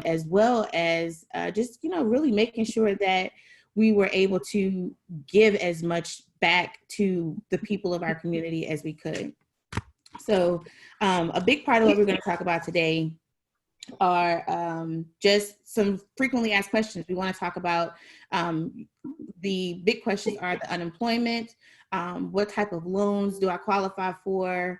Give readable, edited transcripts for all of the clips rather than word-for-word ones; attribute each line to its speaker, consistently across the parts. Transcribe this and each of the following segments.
Speaker 1: as well as just, really making sure that we were able to give as much back to the people of our community as we could. So a big part of what we're going to talk about today are just some frequently asked questions. We want to talk about the big questions are the unemployment, what type of loans do I qualify for?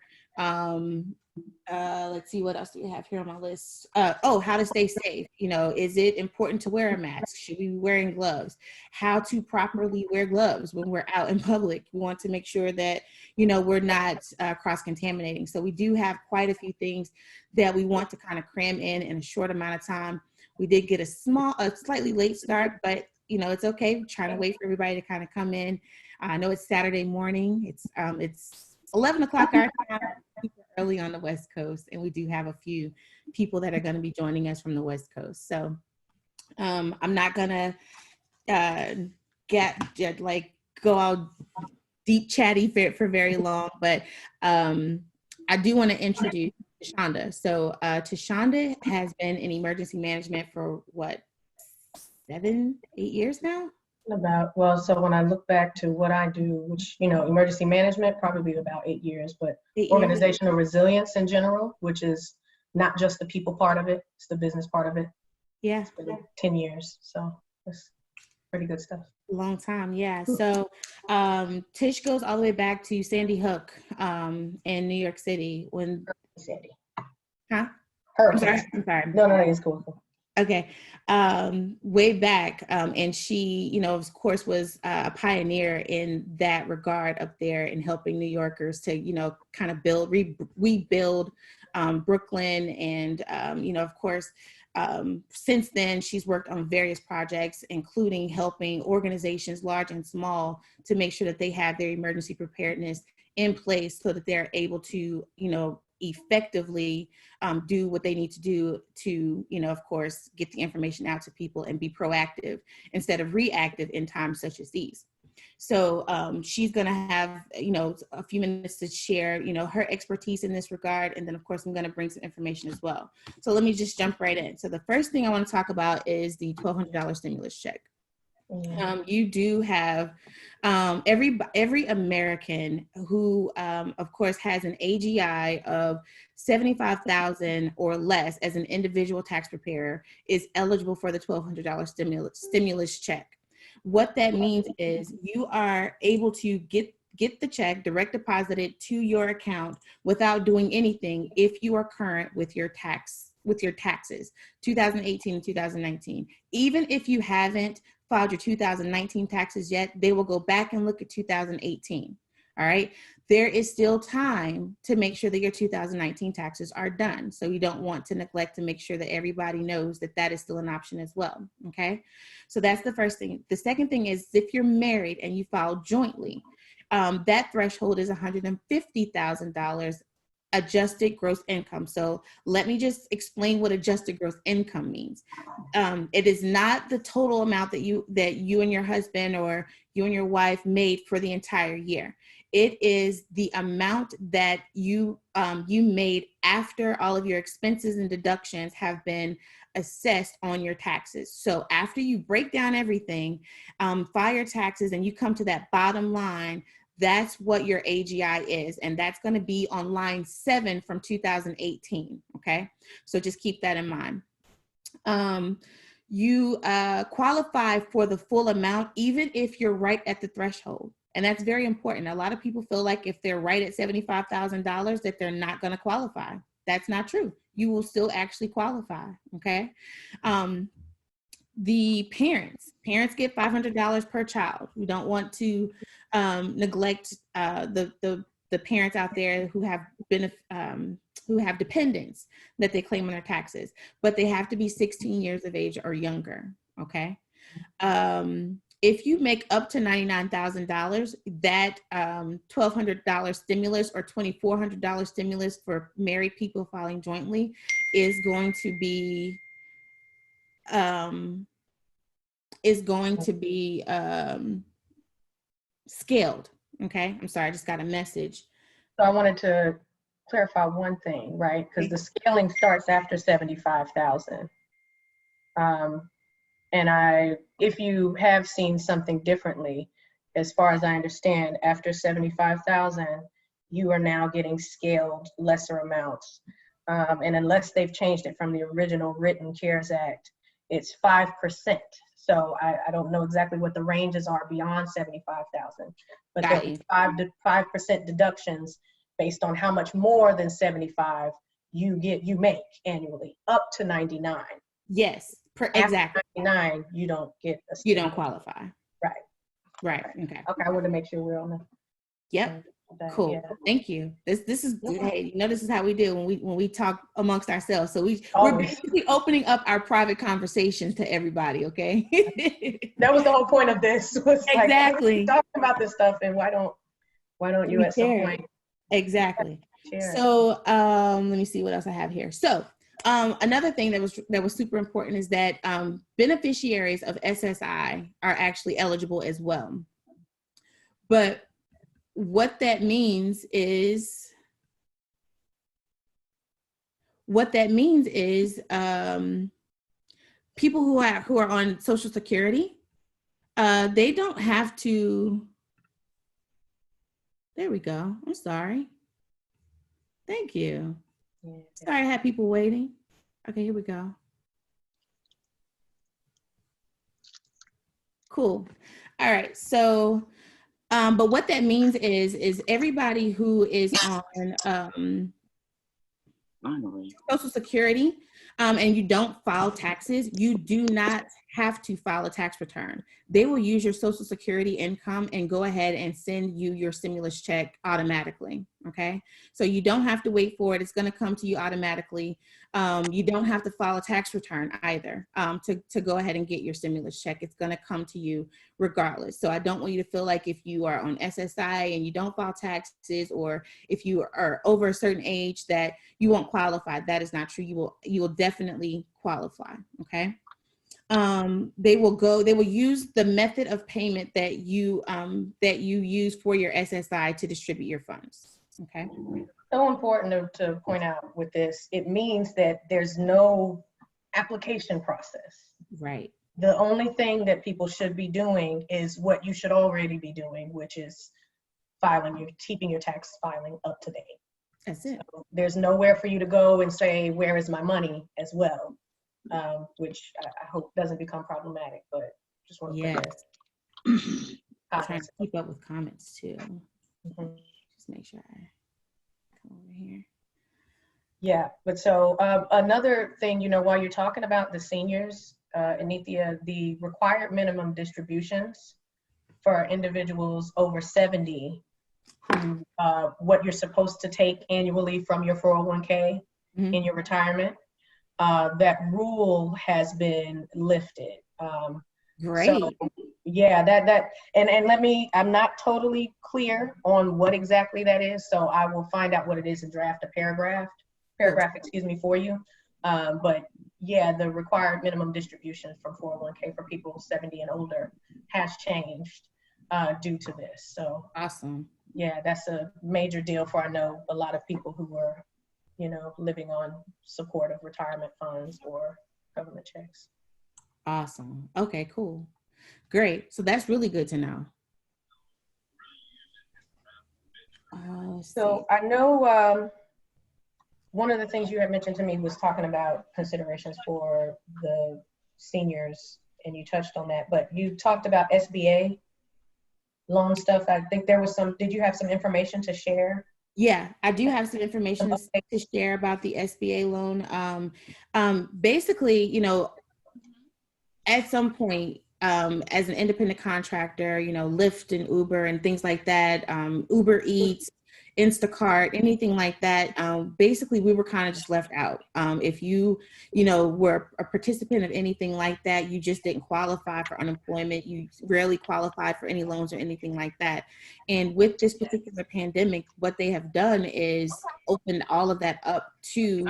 Speaker 1: Let's see, what else do we have here on my list? How to stay safe. Is it important to wear a mask? Should we be wearing gloves? How to properly wear gloves when we're out in public. We want to make sure that, we're not cross-contaminating. So we do have quite a few things that we want to kind of cram in a short amount of time. We did get a slightly late start, but it's okay. We're trying to wait for everybody to kind of come in. I know it's Saturday morning. It's 11 o'clock our time, early on the West Coast, and we do have a few people that are going to be joining us from the West Coast. So I'm not going to go out deep chatty for very long, but I do want to introduce Tashonda. So Tashonda has been in emergency management for 7-8 years now?
Speaker 2: So when I look back to what I do, which, emergency management, probably about 8 years, but organizational resilience in general, which is not just the people part of it, it's the business part of it.
Speaker 1: Yeah.
Speaker 2: It's been 10 years. So that's pretty good stuff.
Speaker 1: Long time. Yeah. So Tish goes all the way back to Sandy Hook in New York City
Speaker 2: Sandy.
Speaker 1: Huh?
Speaker 2: Her.
Speaker 1: I'm sorry.
Speaker 2: No, it's cool.
Speaker 1: Okay. Way back. And she, of course, was a pioneer in that regard up there in helping New Yorkers to, kind of rebuild Brooklyn. And, of course, since then, she's worked on various projects, including helping organizations, large and small, to make sure that they have their emergency preparedness in place so that they're able to, effectively do what they need to do to, of course, get the information out to people and be proactive instead of reactive in times such as these. So she's going to have, a few minutes to share, her expertise in this regard. And then, of course, I'm going to bring some information as well. So let me just jump right in. So the first thing I want to talk about is the $1,200 stimulus check. You do have every American who, of course, has an AGI of 75,000 or less as an individual tax preparer is eligible for the $1,200 stimulus check. What that means is you are able to get the check direct deposited to your account without doing anything if you are current with your taxes, 2018 and 2019. Even if you haven't filed your 2019 taxes yet, they will go back and look at 2018. All right. There is still time to make sure that your 2019 taxes are done. So you don't want to neglect to make sure that everybody knows that that is still an option as well. Okay. So that's the first thing. The second thing is if you're married and you file jointly, that threshold is $150,000 adjusted gross income. So let me just explain what adjusted gross income means. It is not the total amount that you and your husband or you and your wife made for the entire year. It is the amount that you made after all of your expenses and deductions have been assessed on your taxes. So after you break down everything, file your taxes, and you come to that bottom line, that's what your AGI is. And that's going to be on line 7 from 2018. Okay. So just keep that in mind. You qualify for the full amount, even if you're right at the threshold. And that's very important. A lot of people feel like if they're right at $75,000 that they're not going to qualify. That's not true. You will still actually qualify. Okay. The parents get $500 per child. We don't want to neglect the parents out there who have dependents that they claim on their taxes, but they have to be 16 years of age or younger. Okay. If you make up to $99,000, that $1,200 stimulus or $2,400 stimulus for married people filing jointly is going to be scaled. Okay. I'm sorry. I just got a message.
Speaker 2: So I wanted to clarify one thing, right? Because the scaling starts after 75,000. And if you have seen something differently, as far as I understand, after 75,000, you are now getting scaled lesser amounts. And unless they've changed it from the original written CARES Act, it's 5%. So I don't know exactly what the ranges are beyond 75,000, but there'll be 5% deductions based on how much more than 75 you make annually, up to 99.
Speaker 1: Yes, exactly.
Speaker 2: 99, you don't get a
Speaker 1: you don't qualify. Right. Okay.
Speaker 2: I want to make sure we're on the.
Speaker 1: Yep. Cool. Yeah. Thank you. This is hey, this is how we do when we talk amongst ourselves. So we're basically opening up our private conversations to everybody. Okay.
Speaker 2: That was the whole point of this. Was
Speaker 1: exactly.
Speaker 2: Like, talking about this stuff, and why don't you at some point?
Speaker 1: Exactly. So let me see what else I have here. So another thing that was super important is that beneficiaries of SSI are actually eligible as well. But what that means is people who are on Social Security, they don't have to. There we go. I'm sorry. Thank you. Sorry, I had people waiting. Okay, here we go. Cool. All right. So, but what that means is everybody who is on Social Security and you don't file taxes, you do not have to file a tax return. They will use your Social Security income and go ahead and send you your stimulus check automatically. Okay, so you don't have to wait for it. It's going to come to you automatically. You don't have to file a tax return either to go ahead and get your stimulus check. It's going to come to you regardless. So I don't want you to feel like if you are on SSI and you don't file taxes, or if you are over a certain age that you won't qualify. That is not true. You will definitely qualify. Okay. They will use the method of payment that you use for your SSI to distribute your funds. Okay.
Speaker 2: So important to point out with this, it means that there's no application process.
Speaker 1: Right.
Speaker 2: The only thing that people should be doing is what you should already be doing, which is keeping your tax filing up to date.
Speaker 1: That's it.
Speaker 2: So there's nowhere for you to go and say, where is my money as well, which I hope doesn't become problematic, but just want to
Speaker 1: I'm trying to keep up with comments too. Mm-hmm. Just make sure I come over here.
Speaker 2: Yeah, but so another thing, while you're talking about the seniors, Ednethia, the required minimum distributions for individuals over 70, who what you're supposed to take annually from your 401k in your retirement, that rule has been lifted.
Speaker 1: Great.
Speaker 2: So, yeah, and I'm not totally clear on what exactly that is, so I will find out what it is and draft a paragraph, for you. But yeah, the required minimum distribution from 401k for people 70 and older has changed due to this. So
Speaker 1: awesome.
Speaker 2: Yeah, that's a major deal for, I know, a lot of people who are, living on supportive retirement funds or government checks.
Speaker 1: Awesome. Okay, cool. Great. So that's really good to know.
Speaker 2: So I know one of the things you had mentioned to me was talking about considerations for the seniors, and you touched on that, but you talked about SBA loan stuff. I think there was did you have some information to share?
Speaker 1: Yeah, I do have some information to share about the SBA loan. Basically, at some point, as an independent contractor, Lyft and Uber and things like that, Uber Eats, Instacart, anything like that, basically we were kind of just left out. If you were a participant of anything like that, you just didn't qualify for unemployment. You rarely qualified for any loans or anything like that. And with this particular pandemic, what they have done is opened all of that up to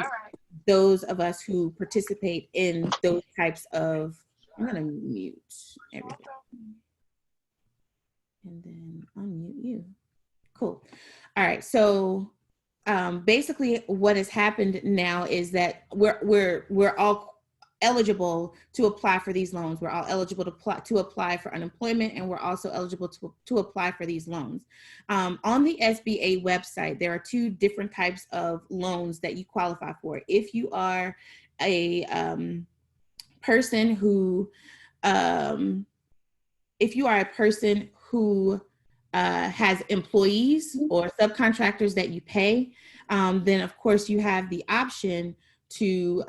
Speaker 1: those of us who participate in those types of, I'm going to mute everything and then unmute you. Cool. All right. So basically what has happened now is that we're all, eligible to apply for these loans. We're all eligible to apply for unemployment, and we're also eligible to apply for these loans. On the SBA website, there are two different types of loans that you qualify for. If you are a person who has employees or subcontractors that you pay, then of course you have the option to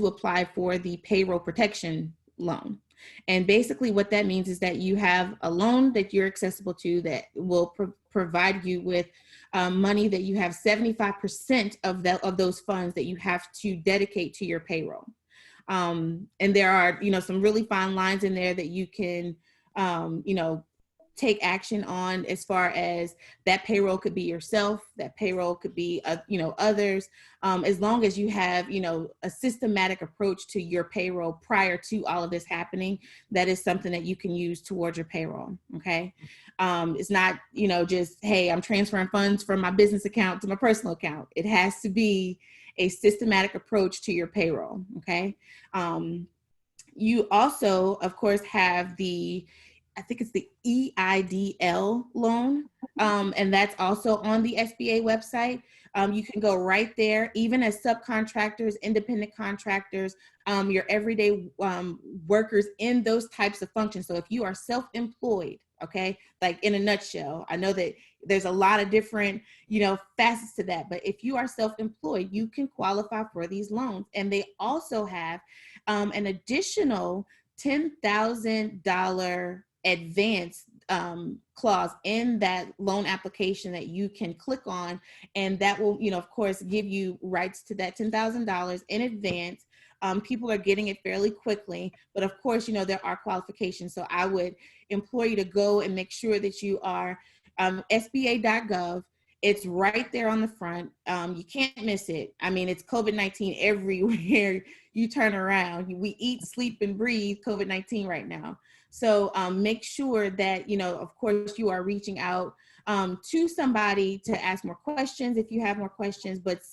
Speaker 1: apply for the payroll protection loan. And basically what that means is that you have a loan that you're accessible to that will provide you with money that you have 75% of those funds that you have to dedicate to your payroll. And there are, some really fine lines in there that you can, take action on, as far as that payroll could be yourself, that payroll could be, others, as long as you have, a systematic approach to your payroll prior to all of this happening. That is something that you can use towards your payroll. Okay. It's not, just, hey, I'm transferring funds from my business account to my personal account. It has to be a systematic approach to your payroll. Okay. You also, of course, have I think it's the EIDL loan, and that's also on the SBA website. You can go right there, even as subcontractors, independent contractors, your everyday workers in those types of functions. So if you are self-employed, okay, like in a nutshell, I know that there's a lot of different, facets to that, but if you are self-employed, you can qualify for these loans. And they also have an additional $10,000 advance clause in that loan application that you can click on, and that will, of course, give you rights to that $10,000 in advance. People are getting it fairly quickly, but of course, there are qualifications. So I would implore you to go and make sure that you are SBA.gov. It's right there on the front. You can't miss it. I mean, it's COVID-19 everywhere you turn around. We eat, sleep, and breathe COVID-19 right now. So make sure that, of course, you are reaching out to somebody to ask more questions if you have more questions, but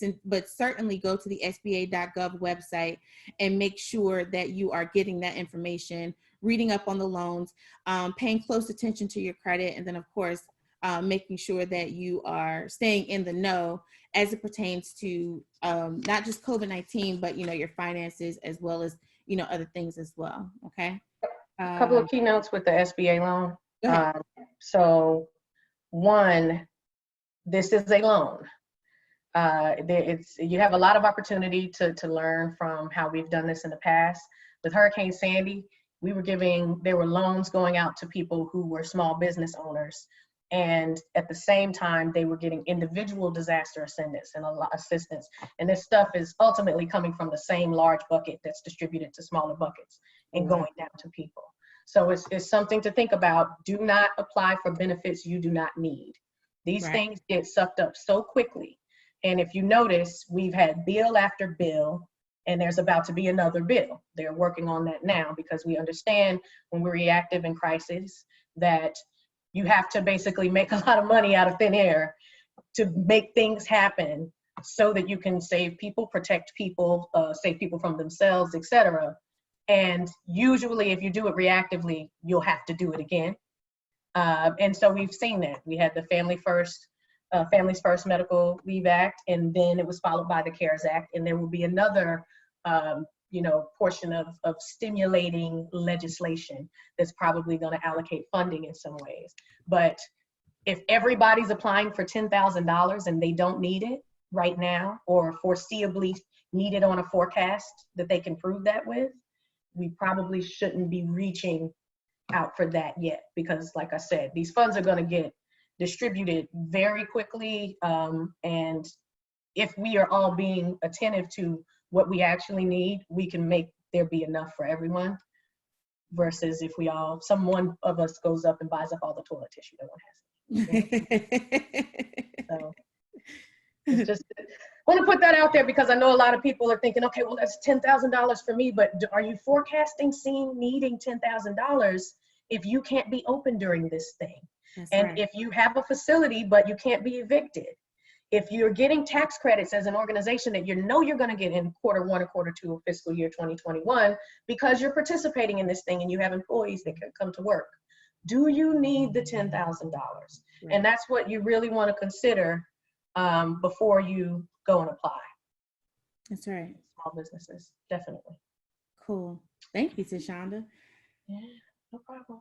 Speaker 1: certainly go to the SBA.gov website and make sure that you are getting that information, reading up on the loans, paying close attention to your credit, and then, of course, making sure that you are staying in the know as it pertains to not just COVID-19, but, your finances, as well as, other things as well. Okay.
Speaker 2: A couple of keynotes with the SBA loan. So one, this is a loan. You have a lot of opportunity to learn from how we've done this in the past. With Hurricane Sandy, there were loans going out to people who were small business owners. And at the same time, they were getting individual disaster assistance. And this stuff is ultimately coming from the same large bucket that's distributed to smaller buckets and going down to people. So it's something to think about. Do not apply for benefits you do not need. These things get sucked up so quickly. And if you notice, we've had bill after bill, and there's about to be another bill. They're working on that now, because we understand when we're reactive in crisis that you have to basically make a lot of money out of thin air to make things happen so that you can save people, protect people, save people from themselves, etc. And usually if you do it reactively, you'll have to do it again. And so we've seen that. We had the Families First Medical Leave Act, and then it was followed by the CARES Act. And there will be another portion of stimulating legislation that's probably going to allocate funding in some ways. But if everybody's applying for $10,000 and they don't need it right now, or foreseeably need it on a forecast that they can prove that with, we probably shouldn't be reaching out for that yet, because like I said, these funds are going to get distributed very quickly. And if we are all being attentive to what we actually need, we can make there be enough for everyone, versus if someone of us goes up and buys up all the toilet tissue that one has. So it's just, I want to put that out there, because I know a lot of people are thinking, okay, well, that's $10,000 for me, but are you forecasting needing $10,000 if you can't be open during this thing? That's right. If you have a facility, but you can't be evicted, If you're getting tax credits as an organization that you know you're going to get in Q1 or Q2 of fiscal year 2021 because you're participating in this thing and you have employees that can come to work, do you need the $10,000? Right. And that's what you really want to consider before you go and apply.
Speaker 1: That's right.
Speaker 2: Small businesses, definitely.
Speaker 1: Cool. Thank you, Tashonda.
Speaker 2: Yeah, no problem.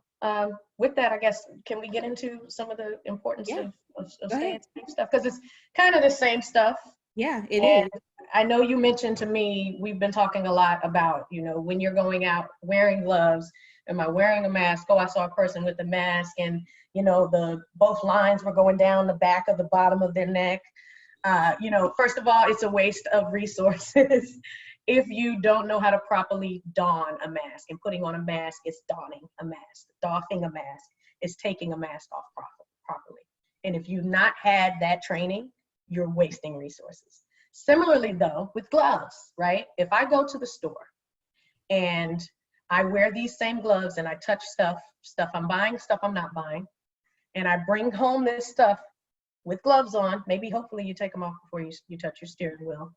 Speaker 2: With that, I guess, can we get into some of the importance of staying safe stuff? Because it's kind of the same stuff.
Speaker 1: Yeah, it is.
Speaker 2: I know you mentioned to me, we've been talking a lot about, you know, when you're going out wearing gloves, am I wearing a mask? Oh, I saw a person with a mask and, you know, both lines were going down the back of the bottom of their neck. You know, first of all, it's a waste of resources. If you don't know how to properly don a mask, and putting on a mask is donning a mask. Doffing a mask is taking a mask off properly. And if you've not had that training, you're wasting resources. Similarly though, with gloves, right? If I go to the store and I wear these same gloves and I touch stuff I'm buying, stuff I'm not buying, and I bring home this stuff with gloves on, maybe hopefully you take them off before you touch your steering wheel.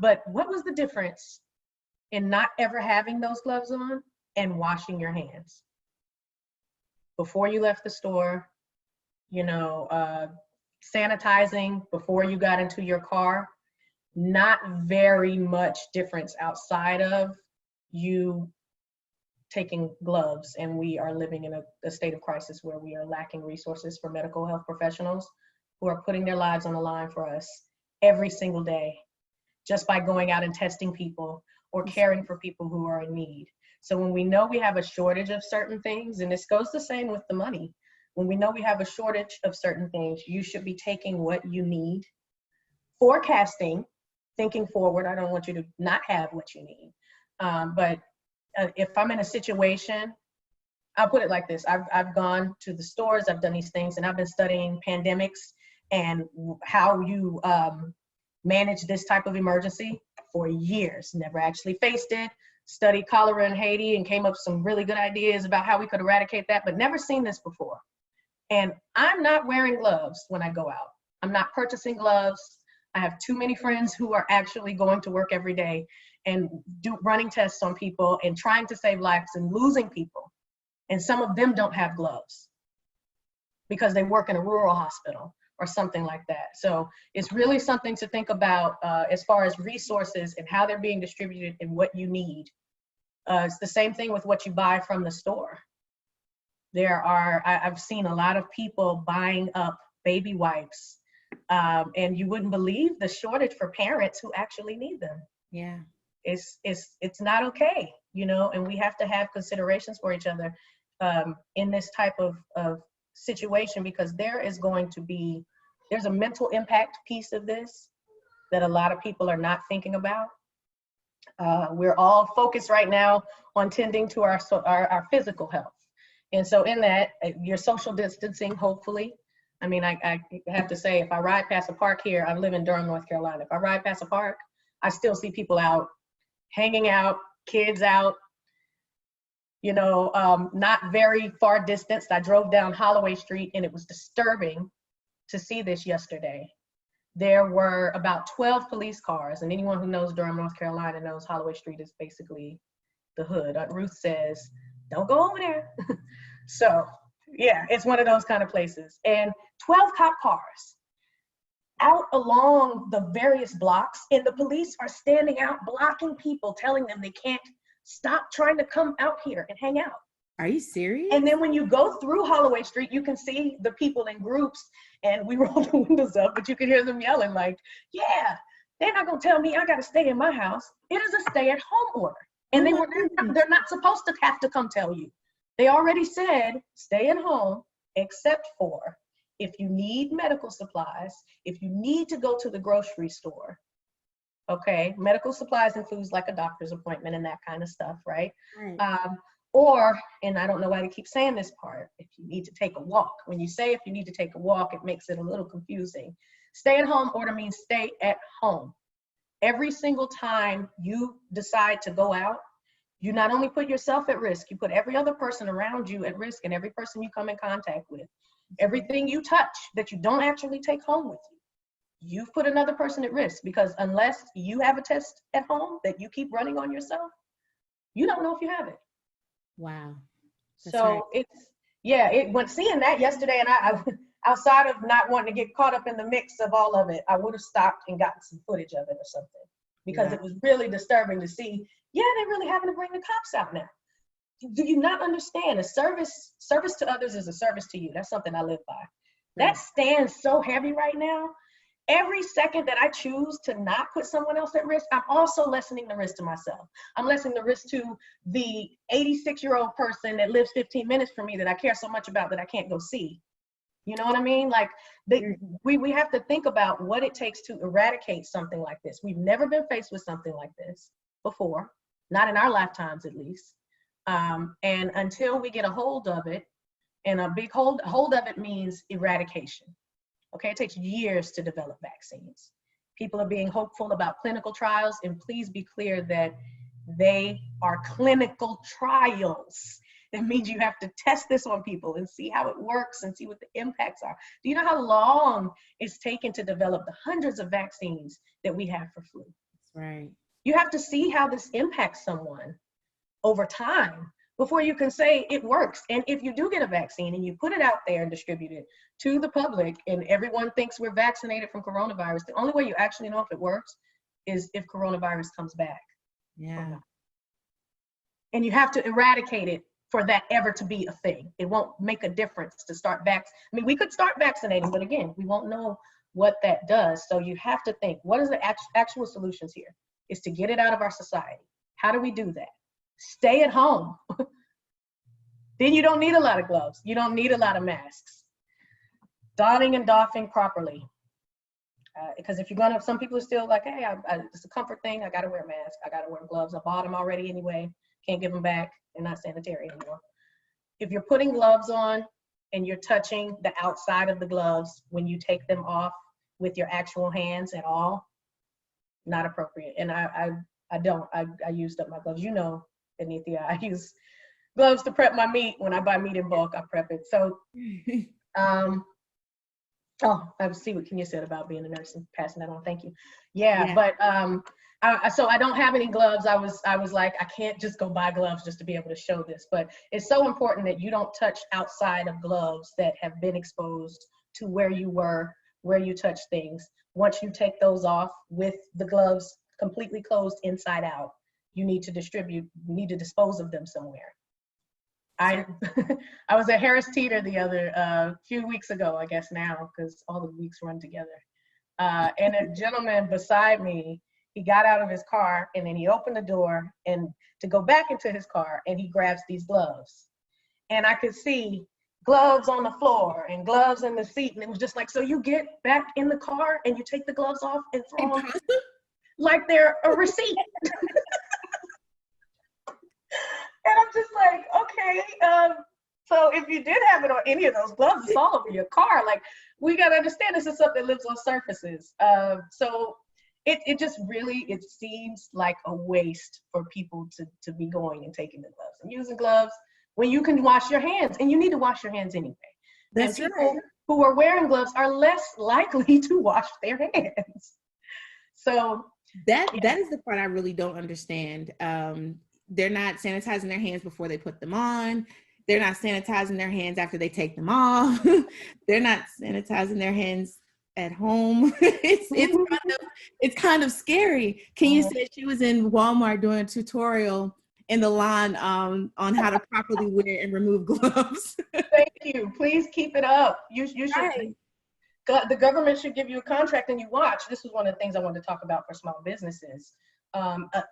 Speaker 2: But what was the difference in not ever having those gloves on and washing your hands before you left the store, you know, sanitizing before you got into your car? Not very much difference outside of you taking gloves. And we are living in a state of crisis where we are lacking resources for medical health professionals who are putting their lives on the line for us every single day, just by going out and testing people or caring for people who are in need. So when we know we have a shortage of certain things, and this goes the same with the money, when we know we have a shortage of certain things, you should be taking what you need, forecasting, thinking forward. I don't want you to not have what you need. But if I'm in a situation, I'll put it like this. I've gone to the stores, I've done these things, and I've been studying pandemics and how you manage this type of emergency for years. Never actually faced it. Studied cholera in Haiti and came up with some really good ideas about how we could eradicate that, but never seen this before. And I'm not wearing gloves when I go out. I'm not purchasing gloves. I have too many friends who are actually going to work every day and running tests on people and trying to save lives and losing people. And some of them don't have gloves because they work in a rural hospital or something like that. So it's really something to think about as far as resources and how they're being distributed and what you need. It's the same thing with what you buy from the store. I've seen a lot of people buying up baby wipes, and you wouldn't believe the shortage for parents who actually need them.
Speaker 1: Yeah.
Speaker 2: It's not okay, you know, and we have to have considerations for each other in this type of situation, because there's a mental impact piece of this that a lot of people are not thinking about. We're all focused right now on tending to our physical health. And so in that, your social distancing, hopefully. I mean, I have to say, if I ride past a park here, I live in Durham, North Carolina. If I ride past a park, I still see people out, hanging out, kids out, you know, not very far distance. I drove down Holloway Street and it was disturbing to see this yesterday. There were about 12 police cars, and anyone who knows Durham, North Carolina knows Holloway Street is basically the hood. Ruth says, don't go over there. So yeah, it's one of those kind of places. And 12 cop cars out along the various blocks, and the police are standing out blocking people, telling them they can't stop trying to come out here and hang out.
Speaker 1: Are you serious?
Speaker 2: And then when you go through Holloway Street, you can see the people in groups, and we roll the windows up, but you can hear them yelling like, yeah, they're not gonna tell me I gotta stay in my house. It is a stay-at-home order. And they're not supposed to have to come tell you. They already said, stay at home, except for if you need medical supplies, if you need to go to the grocery store. Okay, medical supplies includes like a doctor's appointment and that kind of stuff, right? Or, and I don't know why they keep saying this part, if you need to take a walk. When you say if you need to take a walk, it makes it a little confusing. Stay at home order means stay at home. Every single time you decide to go out, you not only put yourself at risk, you put every other person around you at risk, and every person you come in contact with. Everything you touch that you don't actually take home with you. you've put another person at risk, because unless you have a test at home that you keep running on yourself, you don't know if you have it.
Speaker 1: Wow. That's
Speaker 2: So
Speaker 1: right.
Speaker 2: when seeing that yesterday, and I outside of not wanting to get caught up in the mix of all of it, I would have stopped and gotten some footage of it or something, because
Speaker 1: Wow.
Speaker 2: it was really disturbing to see, they're really having to bring the cops out now. Do you not understand? A service to others is a service to you. That's something I live by. That stands so heavy right now. Every second that I choose to not put someone else at risk, I'm also lessening the risk to myself. I'm lessening the risk to the 86-year-old person that lives 15 minutes from me that I care so much about that I can't go see. You know what I mean? Like, we have to think about what it takes to eradicate something like this. We've never been faced with something like this before, not in our lifetimes at least. And until we get a hold of it, and a big hold of it means eradication. Okay, it takes years to develop vaccines. People are being hopeful about clinical trials, and please be clear that they are clinical trials. That means you have to test this on people and see how it works and see what the impacts are. Do you know how long it's taken to develop the hundreds of vaccines that we have for flu?
Speaker 1: That's right.
Speaker 2: You have to see how this impacts someone over time before you can say it works. And if you do get a vaccine and you put it out there and distribute it to the public, and everyone thinks we're vaccinated from coronavirus, the only way you actually know if it works is if coronavirus comes back.
Speaker 1: Yeah.
Speaker 2: And you have to eradicate it for that ever to be a thing. It won't make a difference to start we could start vaccinating, but again, we won't know what that does. So you have to think, what is the actual solutions here? Is to get it out of our society. How do we do that? Stay at home. Then you don't need a lot of gloves. You don't need a lot of masks. Donning and doffing properly. Because if you're gonna, some people are still like, hey, it's a comfort thing. I gotta wear a mask. I gotta wear gloves. I bought them already anyway. Can't give them back. They're not sanitary anymore. If you're putting gloves on and you're touching the outside of the gloves when you take them off with your actual hands at all, not appropriate. And I used up my gloves. You know, Ednethia, I use gloves to prep my meat. When I buy meat in bulk, I prep it. So, I see what Kenya said about being a nurse and passing that on. Thank you. Yeah. But so I don't have any gloves. I was like, I can't just go buy gloves just to be able to show this. But it's so important that you don't touch outside of gloves that have been exposed to where you were, where you touch things. Once you take those off with the gloves completely closed inside out, you need to dispose of them somewhere. I was at Harris Teeter the few weeks ago, I guess now, because all the weeks run together. And a gentleman beside me, he got out of his car and then he opened the door and to go back into his car, and he grabs these gloves. And I could see gloves on the floor and gloves in the seat. And it was just like, so you get back in the car and you take the gloves off and throw them like they're a receipt. And I'm just like, okay, so if you did have it on any of those gloves, it's all over your car. Like, we got to understand this is something that lives on surfaces. So it just really, it seems like a waste for people to be going and taking the gloves and using gloves when you can wash your hands, and you need to wash your hands anyway.
Speaker 1: That's
Speaker 2: and people who are wearing gloves are less likely to wash their hands. So
Speaker 1: that is the part I really don't understand. They're not sanitizing their hands before they put them on. They're not sanitizing their hands after they take them off. They're not sanitizing their hands at home. It's kind of scary. Kenya said she was in Walmart doing a tutorial in the line on how to properly wear and remove gloves.
Speaker 2: Thank you. Please keep it up. You should. Right. The government should give you a contract and you watch. This is one of the things I wanted to talk about for small businesses.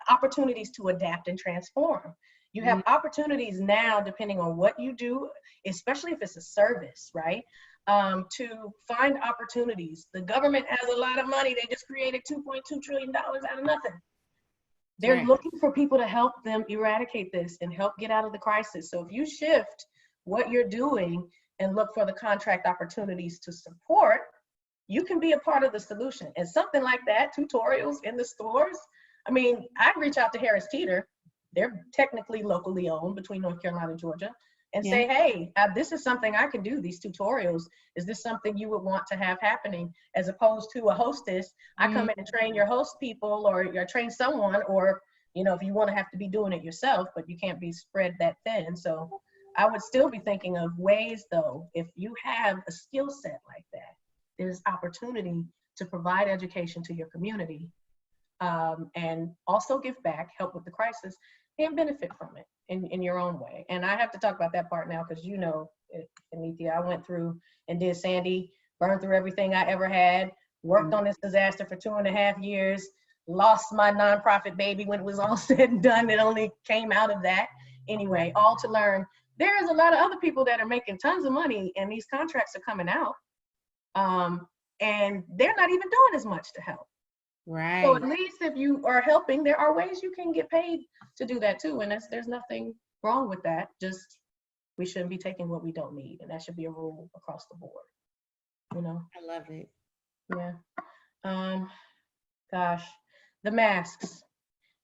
Speaker 2: Opportunities to adapt and transform. You have opportunities now, depending on what you do, especially if it's a service, right? To find opportunities. The government has a lot of money. They just created $2.2 trillion out of nothing. They're looking for people to help them eradicate this and help get out of the crisis. So if you shift what you're doing and look for the contract opportunities to support, you can be a part of the solution. And something like that, tutorials in the stores. I mean, I'd reach out to Harris Teeter. They're technically locally owned between North Carolina and Georgia. and say, hey, this is something I can do, these tutorials. Is this something you would want to have happening? As opposed to a hostess, I come in and train your host people, or you train someone, or, you know, if you want to have to be doing it yourself, but you can't be spread that thin. So I would still be thinking of ways, though, if you have a skill set like that, there's opportunity to provide education to your community, and also give back, help with the crisis, and benefit from it in your own way. And I have to talk about that part now, because, you know, Ednethia, I went through and did Sandy, burned through everything I ever had, worked on this disaster for 2.5 years, lost my nonprofit baby when it was all said and done. It only came out of that. Anyway, all to learn, there is a lot of other people that are making tons of money, and these contracts are coming out, and they're not even doing as much to help.
Speaker 1: Right.
Speaker 2: So at least if you are helping, there are ways you can get paid to do that too. And there's nothing wrong with that. Just, we shouldn't be taking what we don't need. And that should be a rule across the board, you know?
Speaker 1: I love it.
Speaker 2: Yeah. Gosh, the masks.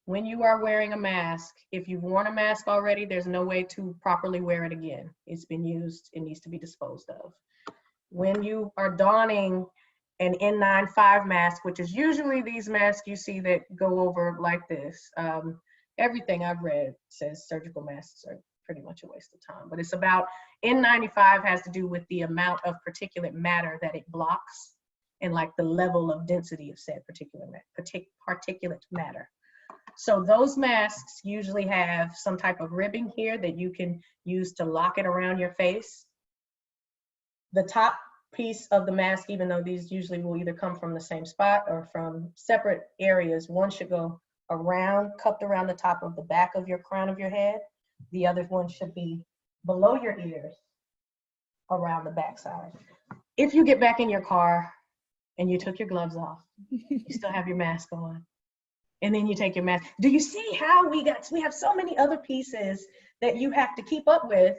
Speaker 2: When you are wearing a mask, if you've worn a mask already, there's no way to properly wear it again. It's been used, it needs to be disposed of. When you are donning an N95 mask, which is usually these masks you see that go over like this. Everything I've read says surgical masks are pretty much a waste of time, but it's about, N95 has to do with the amount of particulate matter that it blocks, and like the level of density of said particulate matter. So those masks usually have some type of ribbing here that you can use to lock it around your face. The top piece of the mask, even though these usually will either come from the same spot or from separate areas, one should go around, cupped around the top of the back of your crown of your head. The other one should be below your ears, around the backside. If you get back in your car and you took your gloves off, you still have your mask on, and then you take your mask. Do you see how we have so many other pieces that you have to keep up with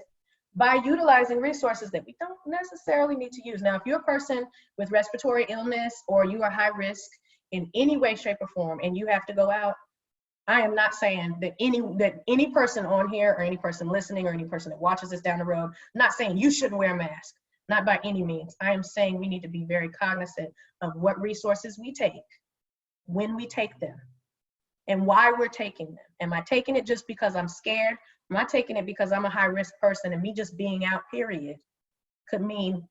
Speaker 2: by utilizing resources that we don't necessarily need to use? Now, if you're a person with respiratory illness, or you are high risk in any way, shape, or form, and you have to go out, I am not saying that any person on here, or any person listening, or any person that watches this down the road, I'm not saying you shouldn't wear a mask, not by any means. I am saying we need to be very cognizant of what resources we take, when we take them, and why we're taking them. Am I taking it just because I'm scared? Am I taking it because I'm a high risk person, and me just being out, period, could mean,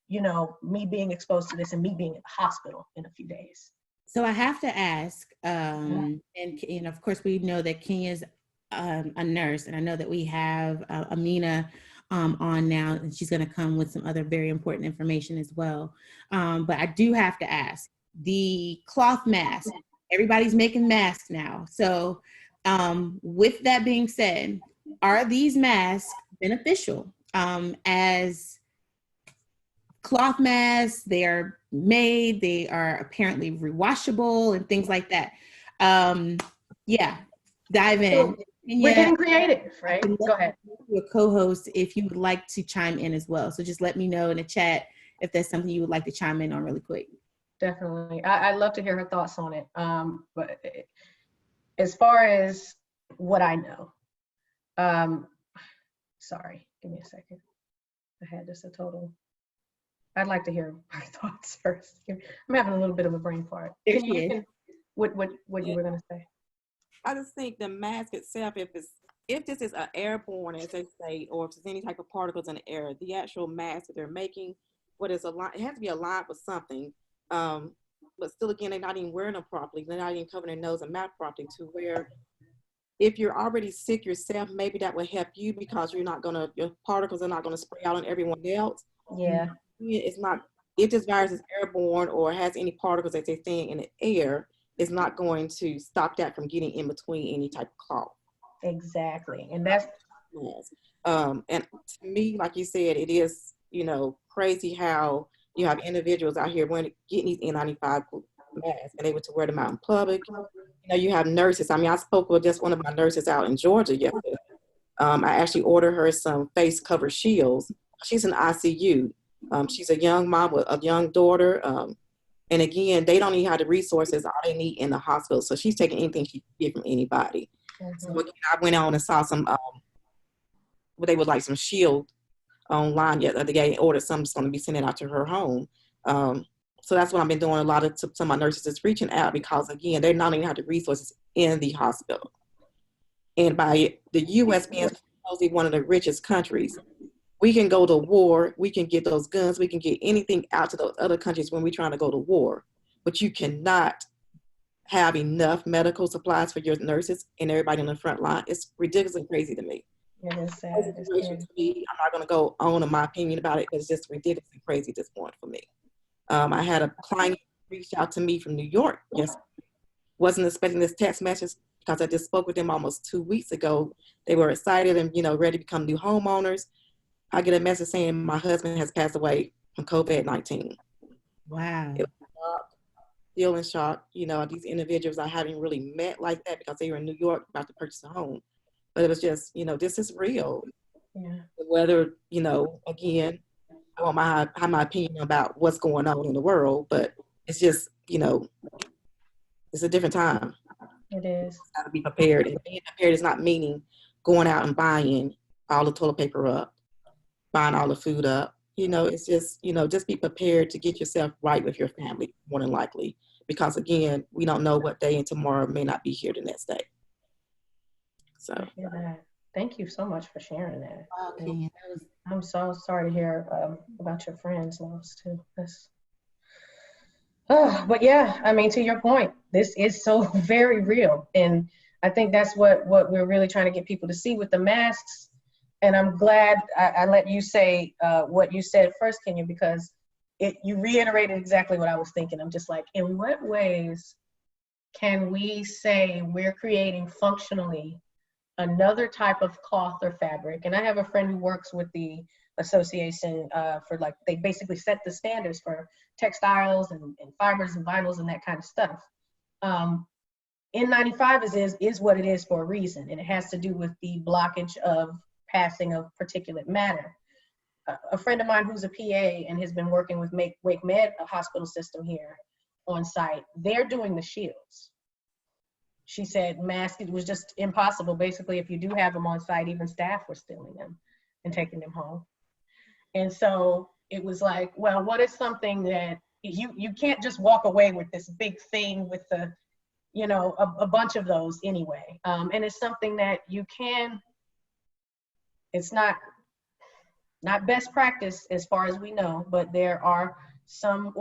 Speaker 2: you know, me being exposed to this and me being in the hospital in a few days?
Speaker 1: So I have to ask, and you know, of course, we know that Kenya's a nurse, and I know that we have Ameenah on now, and she's going to come with some other very important information as well. But I do have to ask, the cloth mask, everybody's making masks now. So with that being said, are these masks beneficial? As cloth masks, they are made, they are apparently rewashable and things like that. Yeah, dive in.
Speaker 2: So we're getting creative, right? Go ahead.
Speaker 1: Your co-host, if you would like to chime in as well. So just let me know in the chat if there's something you would like to chime in on really quick.
Speaker 2: Definitely. I'd love to hear her thoughts on it. But as far as what I know, sorry, give me a second. I had just a total. I'd like to hear her thoughts first. I'm having a little bit of a brain fart. What you were gonna say?
Speaker 3: I just think the mask itself, if this is an airborne, as they say, or if there's any type of particles in the air, the actual mask that they're making, it has to be aligned with something. But still, again, they're not even wearing them properly. They're not even covering their nose and mouth properly, to where if you're already sick yourself, maybe that will help you, because your particles are not gonna spray out on everyone else.
Speaker 2: Yeah.
Speaker 3: It's not, if this virus is airborne or has any particles that they're saying in the air, it's not going to stop that from getting in between any type of cloth.
Speaker 2: Exactly. And that's,
Speaker 3: and to me, like you said, it is, you know, crazy how you have individuals out here getting these N95 masks and able to wear them out in public. You know, you have nurses. I mean, I spoke with just one of my nurses out in Georgia yesterday. I actually ordered her some face cover shields. She's in ICU. She's a young mom with a young daughter. And again, they don't even have the resources all they need in the hospital. So she's taking anything she can get from anybody. So again, I went on and saw some they would like some shield online the other day and ordered something's going to be sent out to her home. So that's what I've been doing. A lot of some of my nurses is reaching out because, again, they're not even have the resources in the hospital. And by the U.S. being supposedly one of the richest countries, we can go to war, we can get those guns, we can get anything out to those other countries when we're trying to go to war. But you cannot have enough medical supplies for your nurses and everybody on the front line. It's ridiculously crazy to me.
Speaker 2: It is sad.
Speaker 3: I'm not going to go on in my opinion about it, but it's just ridiculously crazy at this point for me. I had a client reach out to me from New York. Yes, wasn't expecting this text message because I just spoke with them almost 2 weeks ago. They were excited and, you know, ready to become new homeowners. I get a message saying my husband has passed away from COVID-19.
Speaker 1: Wow.
Speaker 3: Still in shock. You know, these individuals I haven't really met like that because they were in New York about to purchase a home. But it was just, you know, this is real.
Speaker 2: Yeah.
Speaker 3: Whether, you know, again, I want my opinion about what's going on in the world, but it's just, you know, it's a different time.
Speaker 2: It is.
Speaker 3: Got to be prepared. And being prepared is not meaning going out and buying all the toilet paper up, buying all the food up. You know, it's just, you know, just be prepared to get yourself right with your family, more than likely. Because, again, we don't know what day and tomorrow may not be here the next day. So.
Speaker 2: I hear that. Thank you so much for sharing that.
Speaker 1: Okay.
Speaker 2: I'm so sorry to hear about your friend's loss too. But yeah, I mean, to your point, this is so very real. And I think that's what we're really trying to get people to see with the masks. And I'm glad I let you say what you said first, Kenya, because you reiterated exactly what I was thinking. I'm just like, in what ways can we say we're creating functionally another type of cloth or fabric? And I have a friend who works with the association for, like, they basically set the standards for textiles and fibers and vinyls and that kind of stuff. N95 is what it is for a reason, and it has to do with the blockage of passing of particulate matter. A friend of mine who's a PA and has been working with Wake Med, a hospital system here on site, they're doing the shields. She said masks, it was just impossible. Basically, if you do have them on site, even staff were stealing them and taking them home. And so it was like, well, what is something that you can't just walk away with this big thing with the, you know, a bunch of those anyway. And it's something that you can, it's not best practice as far as we know, but there are some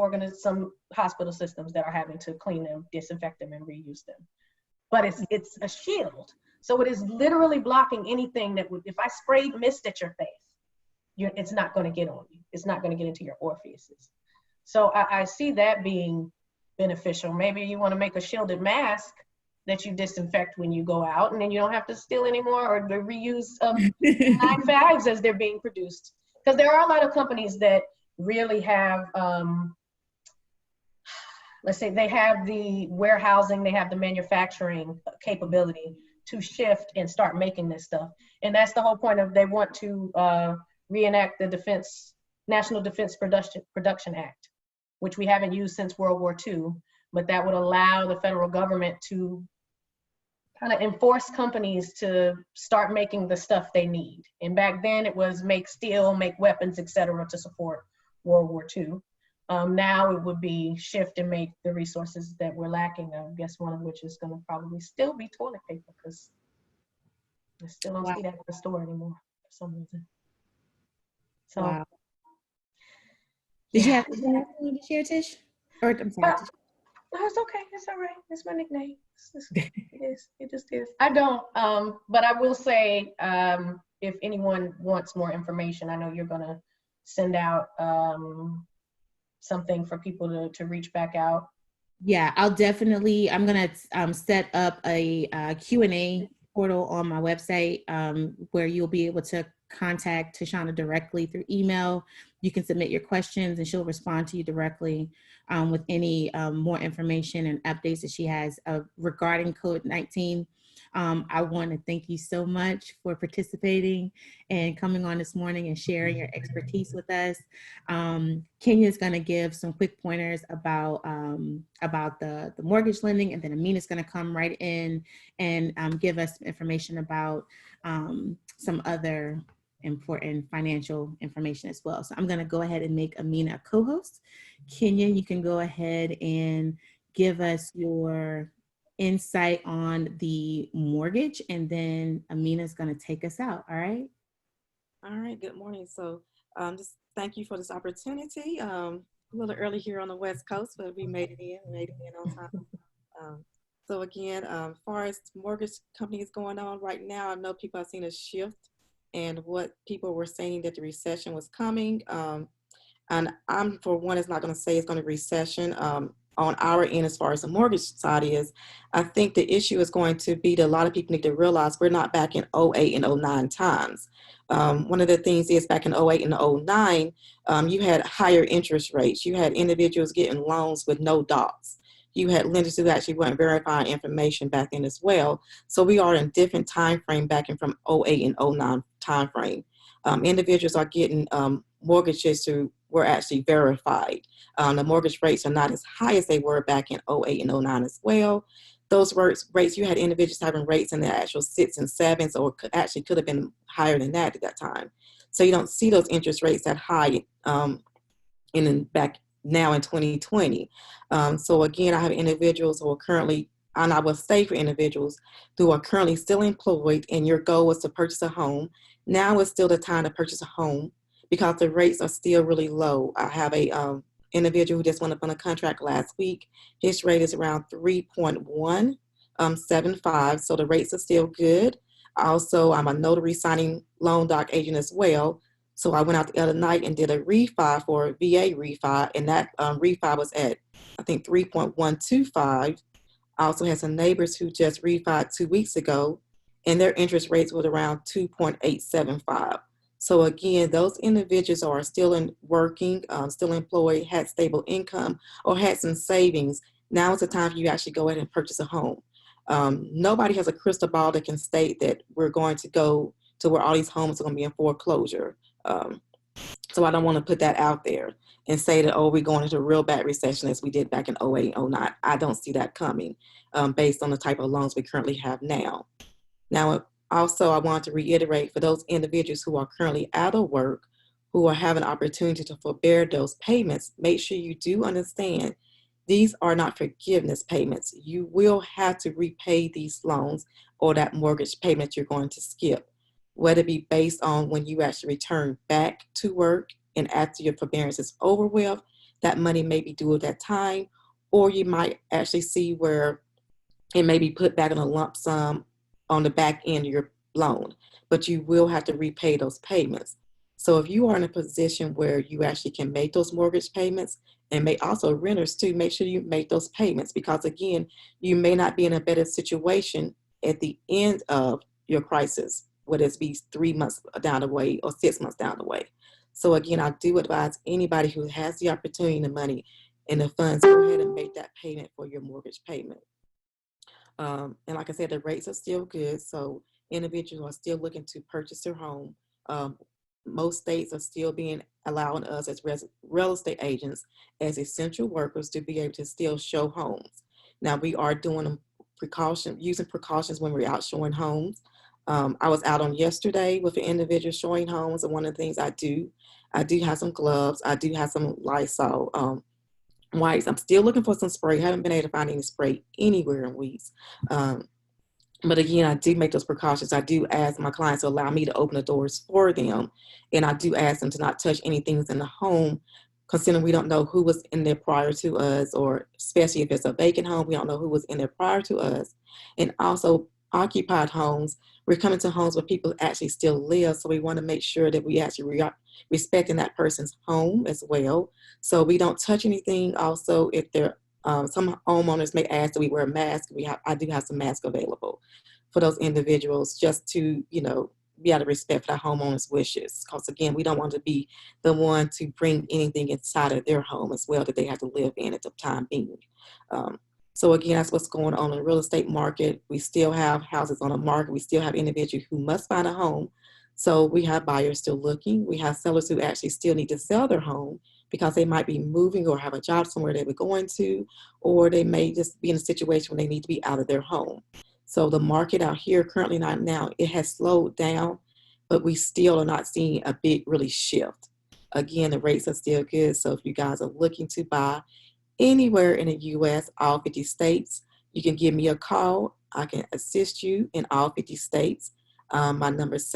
Speaker 2: hospital systems that are having to clean them, disinfect them, and reuse them. But it's a shield. So it is literally blocking anything that would, if I sprayed mist at your face, it's not going to get on you. It's not going to get into your orifices. So I see that being beneficial. Maybe you want to make a shielded mask that you disinfect when you go out, and then you don't have to steal anymore or the reuse of 95s as they're being produced. Because there are a lot of companies that really have, let's say they have the warehousing, they have the manufacturing capability to shift and start making this stuff. And that's the whole point of, they want to reenact the National Defense Production Act, which we haven't used since World War II, but that would allow the federal government to kind of enforce companies to start making the stuff they need. And back then it was make steel, make weapons, etc., to support World War II. Now it would be shift and make the resources that we're lacking. I guess one of which is going to probably still be toilet paper, because I still don't see that at the store anymore for some reason. So,
Speaker 1: wow. Did you have anything to share, Tish? Or I'm sorry, Tish.
Speaker 2: No, it's okay. It's all right. It's my nickname. It just is. I don't. But I will say, if anyone wants more information, I know you're gonna send out something for people to reach back out.
Speaker 1: Yeah, I'm gonna set up a Q&A portal on my website where you'll be able to contact Tashonda directly through email. You can submit your questions and she'll respond to you directly with any more information and updates that she has regarding COVID-19. I want to thank you so much for participating and coming on this morning and sharing your expertise with us. Kenya is going to give some quick pointers about the mortgage lending, and then Ameenah is going to come right in and give us information about some other important financial information as well. So I'm going to go ahead and make Ameenah a co-host. Kenya, you can go ahead and give us your insight on the mortgage, and then Ameenah is going to take us out. All right.
Speaker 3: All right. Good morning. So just thank you for this opportunity. A little early here on the West Coast, but we made it in on time. So again, as far as mortgage companies going on right now, I know people have seen a shift and what people were saying that the recession was coming. And I'm, for one, is not going to say it's going to recession. On our end, as far as the mortgage side is, I think the issue is going to be that a lot of people need to realize we're not back in '08 and '09 times. One of the things is back in '08 and '09, you had higher interest rates. You had individuals getting loans with no docs. You had lenders who actually weren't verifying information back then as well. So we are in different time frame back in from '08 and '09 time frame. Individuals are getting mortgages who were actually verified. The mortgage rates are not as high as they were back in '08 and '09 as well. Those rates, you had individuals having rates in the actual 6s and 7s, or could have been higher than that at that time. So you don't see those interest rates that high back now in 2020. So again, I have individuals who are currently, and I will say for individuals who are currently still employed and your goal was to purchase a home, now is still the time to purchase a home because the rates are still really low. I have a individual who just went up on a contract last week. His rate is around 3.175, so the rates are still good. Also, I'm a notary signing loan doc agent as well. So I went out the other night and did a refi for a VA refi, and that refi was at, I think, 3.125. I also had some neighbors who just refied 2 weeks ago, and their interest rates were around 2.875. So again, those individuals are still working, still employed, had stable income, or had some savings. Now is the time for you to actually go ahead and purchase a home. Nobody has a crystal ball that can state that we're going to go to where all these homes are going to be in foreclosure. So I don't want to put that out there and say that, oh, we're going into a real bad recession as we did back in '08, '09. I don't see that coming based on the type of loans we currently have now. Now, also, I want to reiterate for those individuals who are currently out of work, who are having opportunity to forbear those payments, make sure you do understand these are not forgiveness payments. You will have to repay these loans or that mortgage payment you're going to skip, whether it be based on when you actually return back to work and after your forbearance is over with, that money may be due at that time, or you might actually see where it may be put back in a lump sum on the back end of your loan, but you will have to repay those payments. So if you are in a position where you actually can make those mortgage payments, and may also renters too, make sure you make those payments, because again, you may not be in a better situation at the end of your crisis, whether it be 3 months down the way or 6 months down the way. So again, I do advise anybody who has the opportunity and the money and the funds, go ahead and make that payment for your mortgage payment. And like I said, the rates are still good. So individuals are still looking to purchase their home. Most states are still allowing us as real estate agents, as essential workers, to be able to still show homes. Now we are doing using precautions when we're out showing homes. I was out on yesterday with an individual showing homes, and one of the things I do have some gloves. I do have some Lysol wipes. I'm still looking for some spray. Haven't been able to find any spray anywhere in weeks. But again, I do make those precautions. I do ask my clients to allow me to open the doors for them. And I do ask them to not touch anything in the home, considering we don't know who was in there prior to us, or especially if it's a vacant home, we don't know who was in there prior to us. And also occupied homes, we're coming to homes where people actually still live. So we want to make sure that we actually respecting that person's home as well. So we don't touch anything. Also, if they're some homeowners may ask that we wear a mask. I do have some masks available for those individuals, just to, be out of respect for that homeowner's wishes. Because again, we don't want to be the one to bring anything inside of their home as well that they have to live in at the time being. So again, that's what's going on in the real estate market. We still have houses on the market. We still have individuals who must find a home. So we have buyers still looking. We have sellers who actually still need to sell their home because they might be moving or have a job somewhere they were going to, or they may just be in a situation where they need to be out of their home. So the market out here currently, not now, it has slowed down. but we still are not seeing a big really shift. Again, the rates are still good. So if you guys are looking to buy anywhere in the U.S., all 50 states, you can give me a call. I can assist you in all 50 states. My number is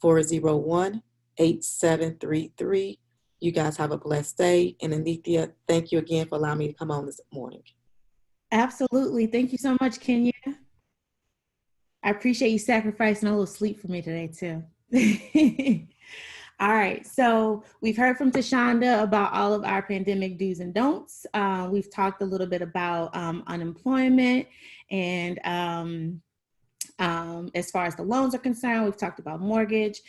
Speaker 3: 702-401-8733. You guys have a blessed day. And Ednethia, thank you again for allowing me to come on this morning.
Speaker 1: Absolutely. Thank you so much, Kenya. I appreciate you sacrificing a little sleep for me today, too. All right. So we've heard from Tashonda about all of our pandemic do's and don'ts. We've talked a little bit about unemployment and as far as the loans are concerned, we've talked about mortgage.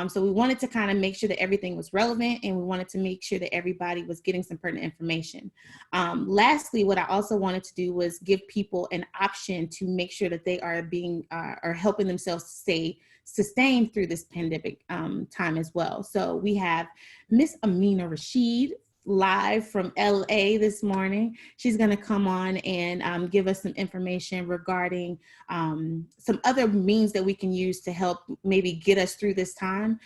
Speaker 1: So we wanted to kind of make sure that everything was relevant, and we wanted to make sure that everybody was getting some pertinent information. Lastly, what I also wanted to do was give people an option to make sure that they are being are helping themselves to stay sustained through this pandemic time as well. So we have Miss Ameenah Rasheed live from LA this morning. She's going to come on and give us some information regarding some other means that we can use to help maybe get us through this time.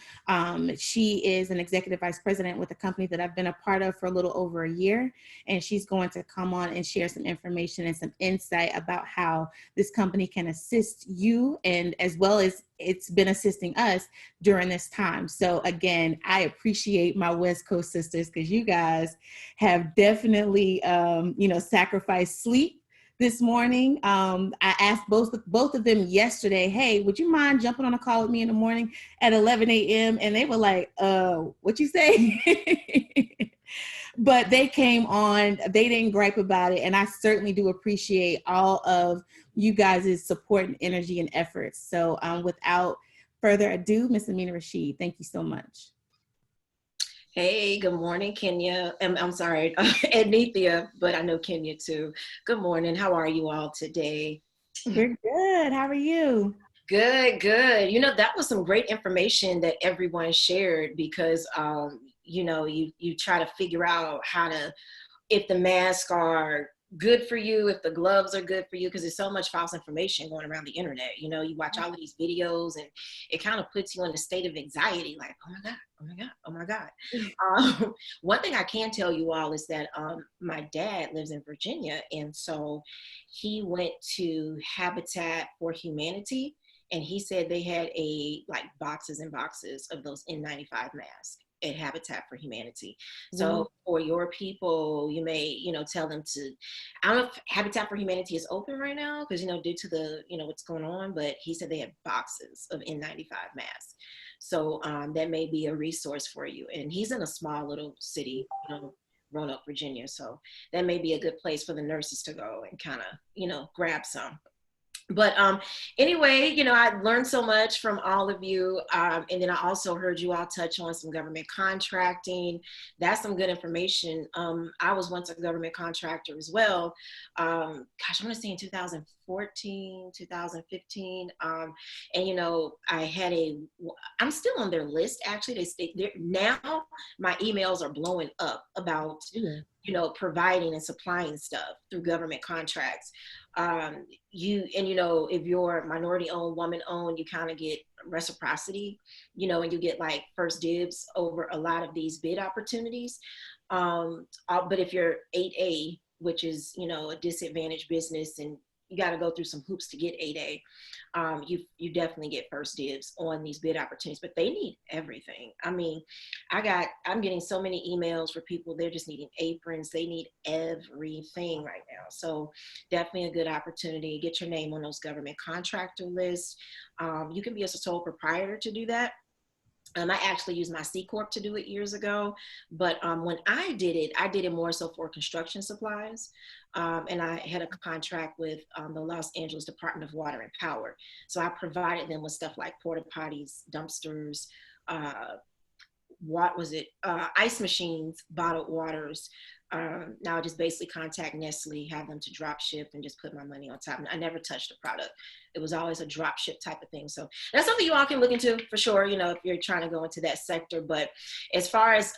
Speaker 1: She is an executive vice president with a company that I've been a part of for a little over a year, and she's going to come on and share some information and some insight about how this company can assist you, and as well as it's been assisting us during this time. So again, I appreciate my West Coast sisters, because you guys have definitely, sacrificed sleep this morning. I asked both of them yesterday, hey, would you mind jumping on a call with me in the morning at 11 a.m.? And they were like, what you say? But they came on, they didn't gripe about it. And I certainly do appreciate all of you guys' support and energy and efforts. So without further ado, Ms. Ameenah Rasheed, thank you so much.
Speaker 4: Hey, good morning, Kenya. I'm sorry, Ednethia, but I know Kenya too. Good morning. How are you all today?
Speaker 1: We're good. How are you?
Speaker 4: Good, good. That was some great information that everyone shared, because, you try to figure out if the masks are good for you, if the gloves are good for you, because there's so much false information going around the internet. You watch all of these videos and it kind of puts you in a state of anxiety, like, oh my God, oh my God, oh my God. One thing I can tell you all is that my dad lives in Virginia, and so he went to Habitat for Humanity, and he said they had boxes and boxes of those N95 masks at Habitat for Humanity. So for your people, you may, tell them to, I don't know if Habitat for Humanity is open right now, because, due to the, what's going on, but he said they had boxes of N95 masks. So that may be a resource for you. And he's in a small little city, Roanoke, Virginia. So that may be a good place for the nurses to go and kind of, grab some. But anyway, I learned so much from all of you. And then I also heard you all touch on some government contracting. That's some good information. I was once a government contractor as well. Gosh, I'm going to say in 2014, 2015. And, I'm still on their list. Actually, now my emails are blowing up about, providing and supplying stuff through government contracts. If you're minority owned, woman owned, you kind of get reciprocity, and you get like first dibs over a lot of these bid opportunities. But if you're 8A, which is, a disadvantaged business, and you got to go through some hoops to get 8A, you definitely get first dibs on these bid opportunities, but they need everything. I mean, I'm getting so many emails for people, they're just needing aprons. They need everything right now. So definitely a good opportunity. Get your name on those government contractor lists. You can be a sole proprietor to do that. I actually used my C Corp to do it years ago, but when I did it more so for construction supplies. And I had a contract with the Los Angeles Department of Water and Power. So I provided them with stuff like porta potties, dumpsters, ice machines, bottled waters. Now I just basically contact Nestle, have them to drop ship, and just put my money on top. And I never touched the product. It was always a drop ship type of thing. So that's something you all can look into for sure, if you're trying to go into that sector. But as far as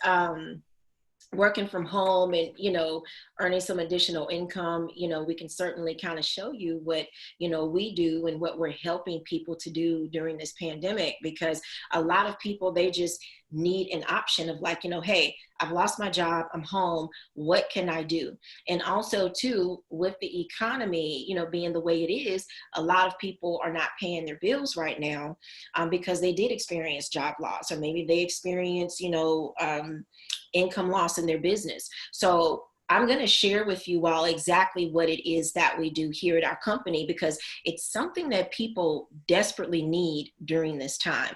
Speaker 4: working from home and, earning some additional income, we can certainly kind of show you what, we do and what we're helping people to do during this pandemic, because a lot of people, they just need an option of like, hey, I've lost my job, I'm home, what can I do? And also too, with the economy, being the way it is, a lot of people are not paying their bills right now because they did experience job loss, or maybe they experience, income loss in their business. So I'm going to share with you all exactly what it is that we do here at our company, because it's something that people desperately need during this time.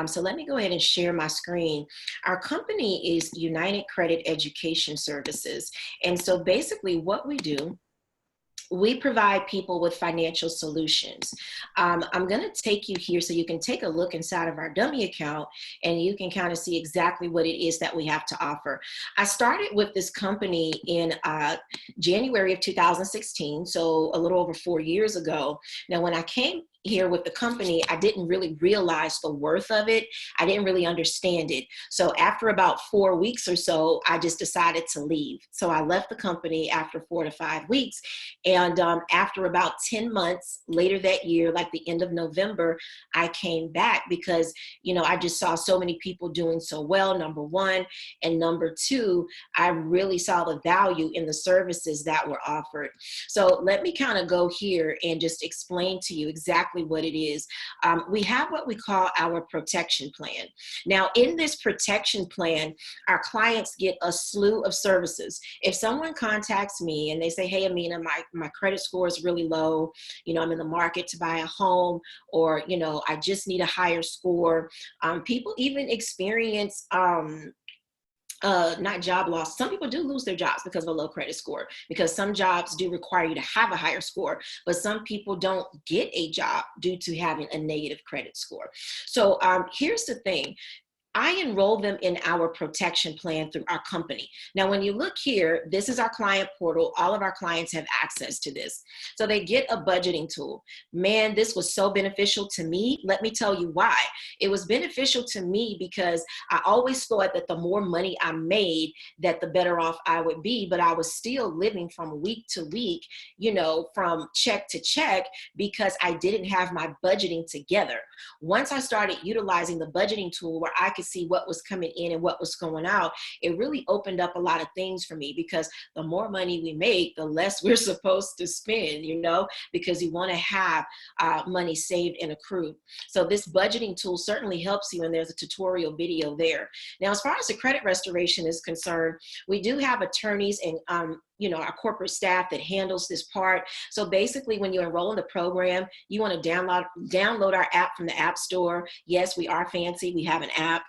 Speaker 4: So let me go ahead and share my screen. Our company is United Credit Education Services. And so basically what we do, we provide people with financial solutions. I'm going to take you here so you can take a look inside of our dummy account and you can kind of see exactly what it is that we have to offer. I started with this company in January of 2016, so a little over 4 years ago. Now, when I came here with the company, I didn't really realize the worth of it. I didn't really understand it. So after about 4 weeks or so, I just decided to leave. So I left the company after 4 to 5 weeks. And after about 10 months later that year, like the end of November, I came back because, I just saw so many people doing so well, number one. And number two, I really saw the value in the services that were offered. So let me kind of go here and just explain to you exactly what it is. We have what we call our protection plan. Now, in this protection plan, our clients get a slew of services. If someone contacts me and they say, hey, Ameenah, my credit score is really low, I'm in the market to buy a home, or, I just need a higher score. People even experience not job loss. Some people do lose their jobs because of a low credit score, because some jobs do require you to have a higher score, but some people don't get a job due to having a negative credit score. So here's the thing. I enroll them in our protection plan through our company. Now, when you look here, this is our client portal. All of our clients have access to this. So they get a budgeting tool. Man, this was so beneficial to me. Let me tell you why. It was beneficial to me because I always thought that the more money I made, that the better off I would be, but I was still living from week to week, from check to check, because I didn't have my budgeting together. Once I started utilizing the budgeting tool where I could see what was coming in and what was going out, it really opened up a lot of things for me, because the more money we make, the less we're supposed to spend, because you want to have money saved and accrued. So this budgeting tool certainly helps you, and there's a tutorial video there. Now, as far as the credit restoration is concerned, we do have attorneys and our corporate staff that handles this part. So basically, when you enroll in the program, you want to download our app from the App Store. Yes, we are fancy. We have an app.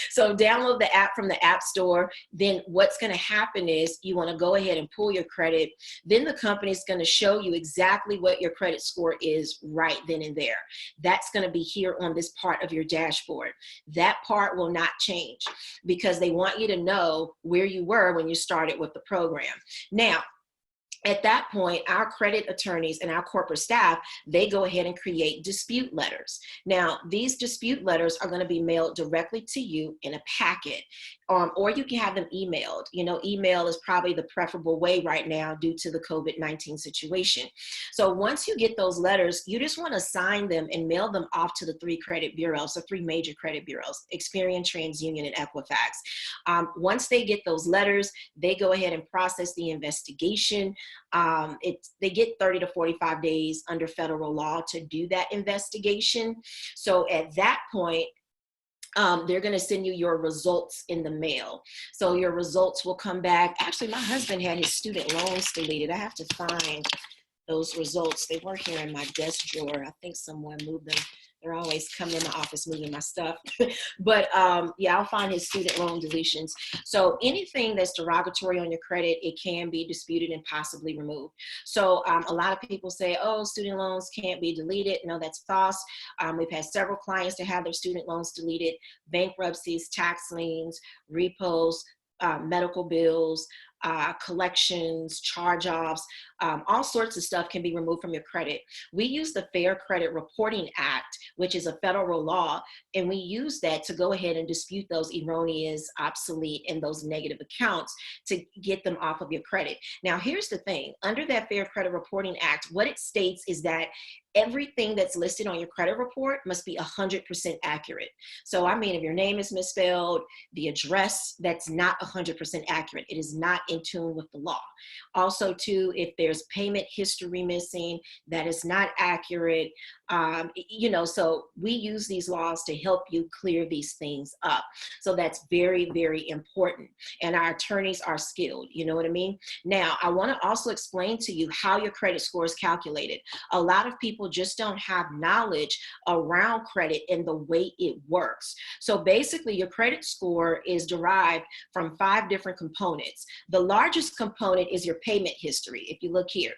Speaker 4: So download the app from the App Store. Then what's going to happen is you want to go ahead and pull your credit. Then the company is going to show you exactly what your credit score is right then and there. That's going to be here on this part of your dashboard. That part will not change, because they want you to know where you were when you started with the program. Now, at that point, our credit attorneys and our corporate staff, they go ahead and create dispute letters. Now, these dispute letters are going to be mailed directly to you in a packet, or you can have them emailed. Email is probably the preferable way right now due to the COVID-19 situation. So once you get those letters, you just want to sign them and mail them off to the 3 credit bureaus, the 3 major credit bureaus, Experian, TransUnion, and Equifax. Once they get those letters, they go ahead and process the investigation. They get 30 to 45 days under federal law to do that investigation. So at that point, they're going to send you your results in the mail. So your results will come back. Actually, my husband had his student loans deleted. I have to find those results. They were here in my desk drawer. I think someone moved them. They're always coming in my office moving my stuff. But yeah, I'll find his student loan deletions. So anything that's derogatory on your credit, it can be disputed and possibly removed. So a lot of people say, oh, student loans can't be deleted. No, that's false. We've had several clients to have their student loans deleted, bankruptcies, tax liens, repos, medical bills, collections, charge-offs. all sorts of stuff can be removed from your credit. We use the Fair Credit Reporting Act, which is a federal law, and we use that to go ahead and dispute those erroneous, obsolete, and those negative accounts to get them off of your credit. Now, here's the thing. Under that Fair Credit Reporting Act, what it states is that everything that's listed on your credit report must be 100% accurate. So, I mean, if your name is misspelled, the address, that's not 100% accurate. It is not in tune with the law. Also, too, if there's payment history missing, that is not accurate. So we use these laws to help you clear these things up. So that's very, very important. And our attorneys are skilled, you know what I mean? Now, I want to also explain to you how your credit score is calculated. A lot of people just don't have knowledge around credit and the way it works. So basically, your credit score is derived from 5 different components. The largest component is your payment history. If you look here,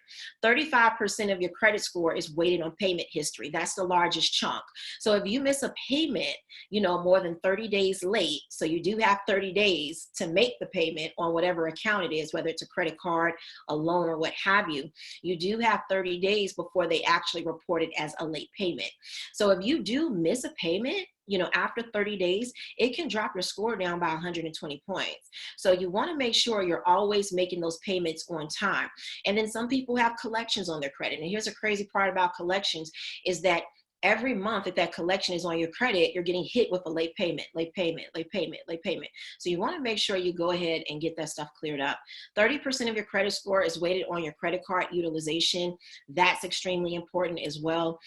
Speaker 4: 35% of your credit score is weighted on payment history. That's the largest chunk. So if you miss a payment, more than 30 days late, so you do have 30 days to make the payment on whatever account it is, whether it's a credit card, a loan, or what have you, you do have 30 days before they actually report it as a late payment. So if you do miss a payment, after 30 days, it can drop your score down by 120 points. So you want to make sure you're always making those payments on time. And then some people have collections on their credit. And here's a crazy part about collections is that every month that collection is on your credit, you're getting hit with a late payment, late payment, late payment, late payment. So you want to make sure you go ahead and get that stuff cleared up. 30% of your credit score is weighted on your credit card utilization. That's extremely important as well.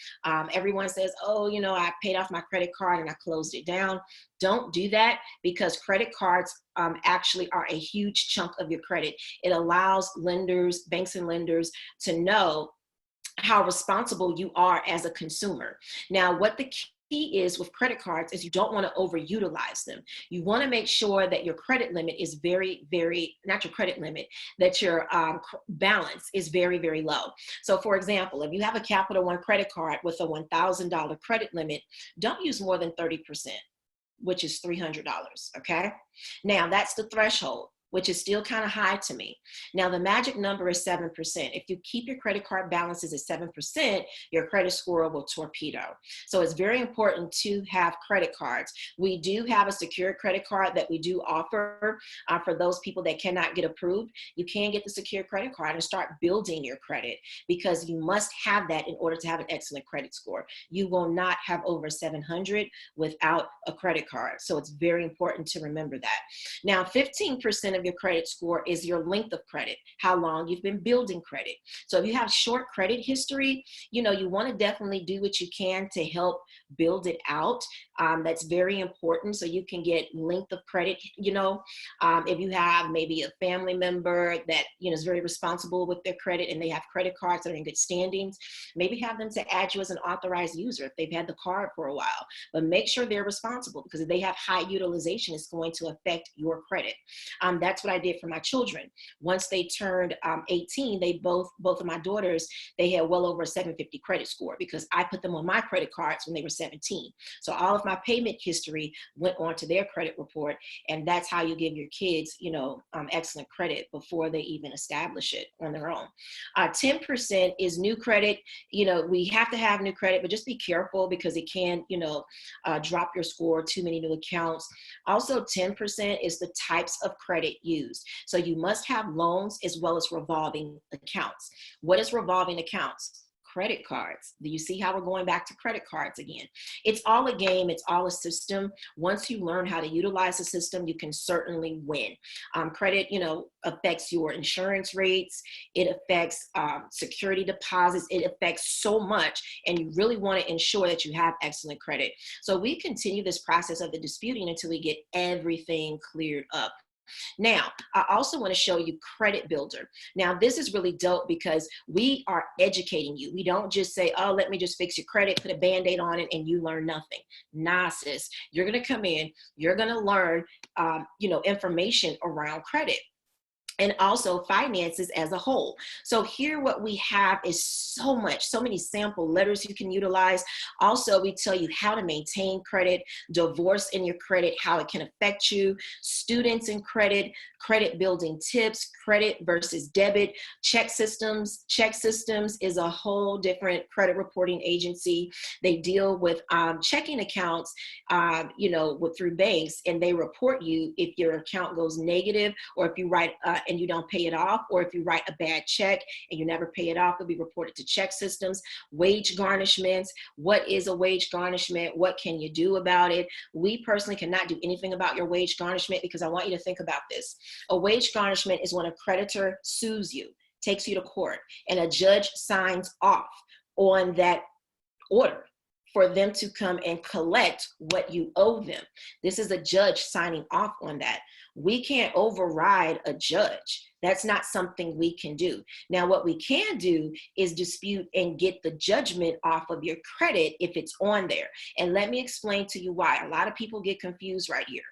Speaker 4: Everyone says, I paid off my credit card and I closed it down. Don't do that, because credit cards actually are a huge chunk of your credit. It allows lenders, banks and lenders to know how responsible you are as a consumer. Now, what the key is with credit cards is you don't want to overutilize them. You want to make sure that your credit limit is not your credit limit, that your balance is very, very low. So for example, if you have a Capital One credit card with a $1,000 credit limit, don't use more than 30%, which is $300, okay? Now that's the threshold, which is still kind of high to me. Now, the magic number is 7%. If you keep your credit card balances at 7%, your credit score will torpedo. So it's very important to have credit cards. We do have a secured credit card that we do offer for those people that cannot get approved. You can get the secured credit card and start building your credit, because you must have that in order to have an excellent credit score. You will not have over 700 without a credit card. So it's very important to remember that. Now, 15% of your credit score is your length of credit, how long you've been building credit. So if you have short credit history, you want to definitely do what you can to help build it out. That's very important, so you can get length of credit. If you have maybe a family member that is very responsible with their credit and they have credit cards that are in good standings, maybe have them to add you as an authorized user if they've had the card for a while. But make sure they're responsible, because if they have high utilization, it's going to affect your credit. That's what I did for my children. Once they turned 18, they both of my daughters, they had well over a 750 credit score, because I put them on my credit cards when they were 17. So all of my payment history went onto their credit report, and that's how you give your kids, excellent credit before they even establish it on their own. 10% is new credit. We have to have new credit, but just be careful, because it can, drop your score, too many new accounts. Also, 10% is the types of credit used. So you must have loans as well as revolving accounts. What is revolving accounts? Credit cards. Do you see how we're going back to credit cards again? It's all a game. It's all a system. Once you learn how to utilize the system, you can certainly win. Credit, affects your insurance rates. It affects security deposits. It affects so much, and you really want to ensure that you have excellent credit. So we continue this process of the disputing until we get everything cleared up. Now, I also want to show you Credit Builder. Now, this is really dope, because we are educating you. We don't just say, oh, let me just fix your credit, put a Band-Aid on it, and you learn nothing. Nah, sis, you're going to come in, you're going to learn, information around credit. and also finances as a whole. So here what we have is so many sample letters you can utilize. Also, we tell you how to maintain credit, divorce in your credit, how it can affect you, students in credit, credit building tips, credit versus debit, check systems. Check systems is a whole different credit reporting agency. They deal with checking accounts, through banks, and they report you if your account goes negative, or if you write and you don't pay it off, or if you write a bad check and you never pay it off, it'll be reported to check systems. Wage garnishments. What is a wage garnishment? What can you do about it? We personally cannot do anything about your wage garnishment, because I want you to think about this. A wage garnishment is when a creditor sues you, takes you to court, and a judge signs off on that order for them to come and collect what you owe them. This is a judge signing off on that. We can't override a judge. That's not something we can do. Now, what we can do is dispute and get the judgment off of your credit if it's on there. And let me explain to you why. A lot of people get confused right here.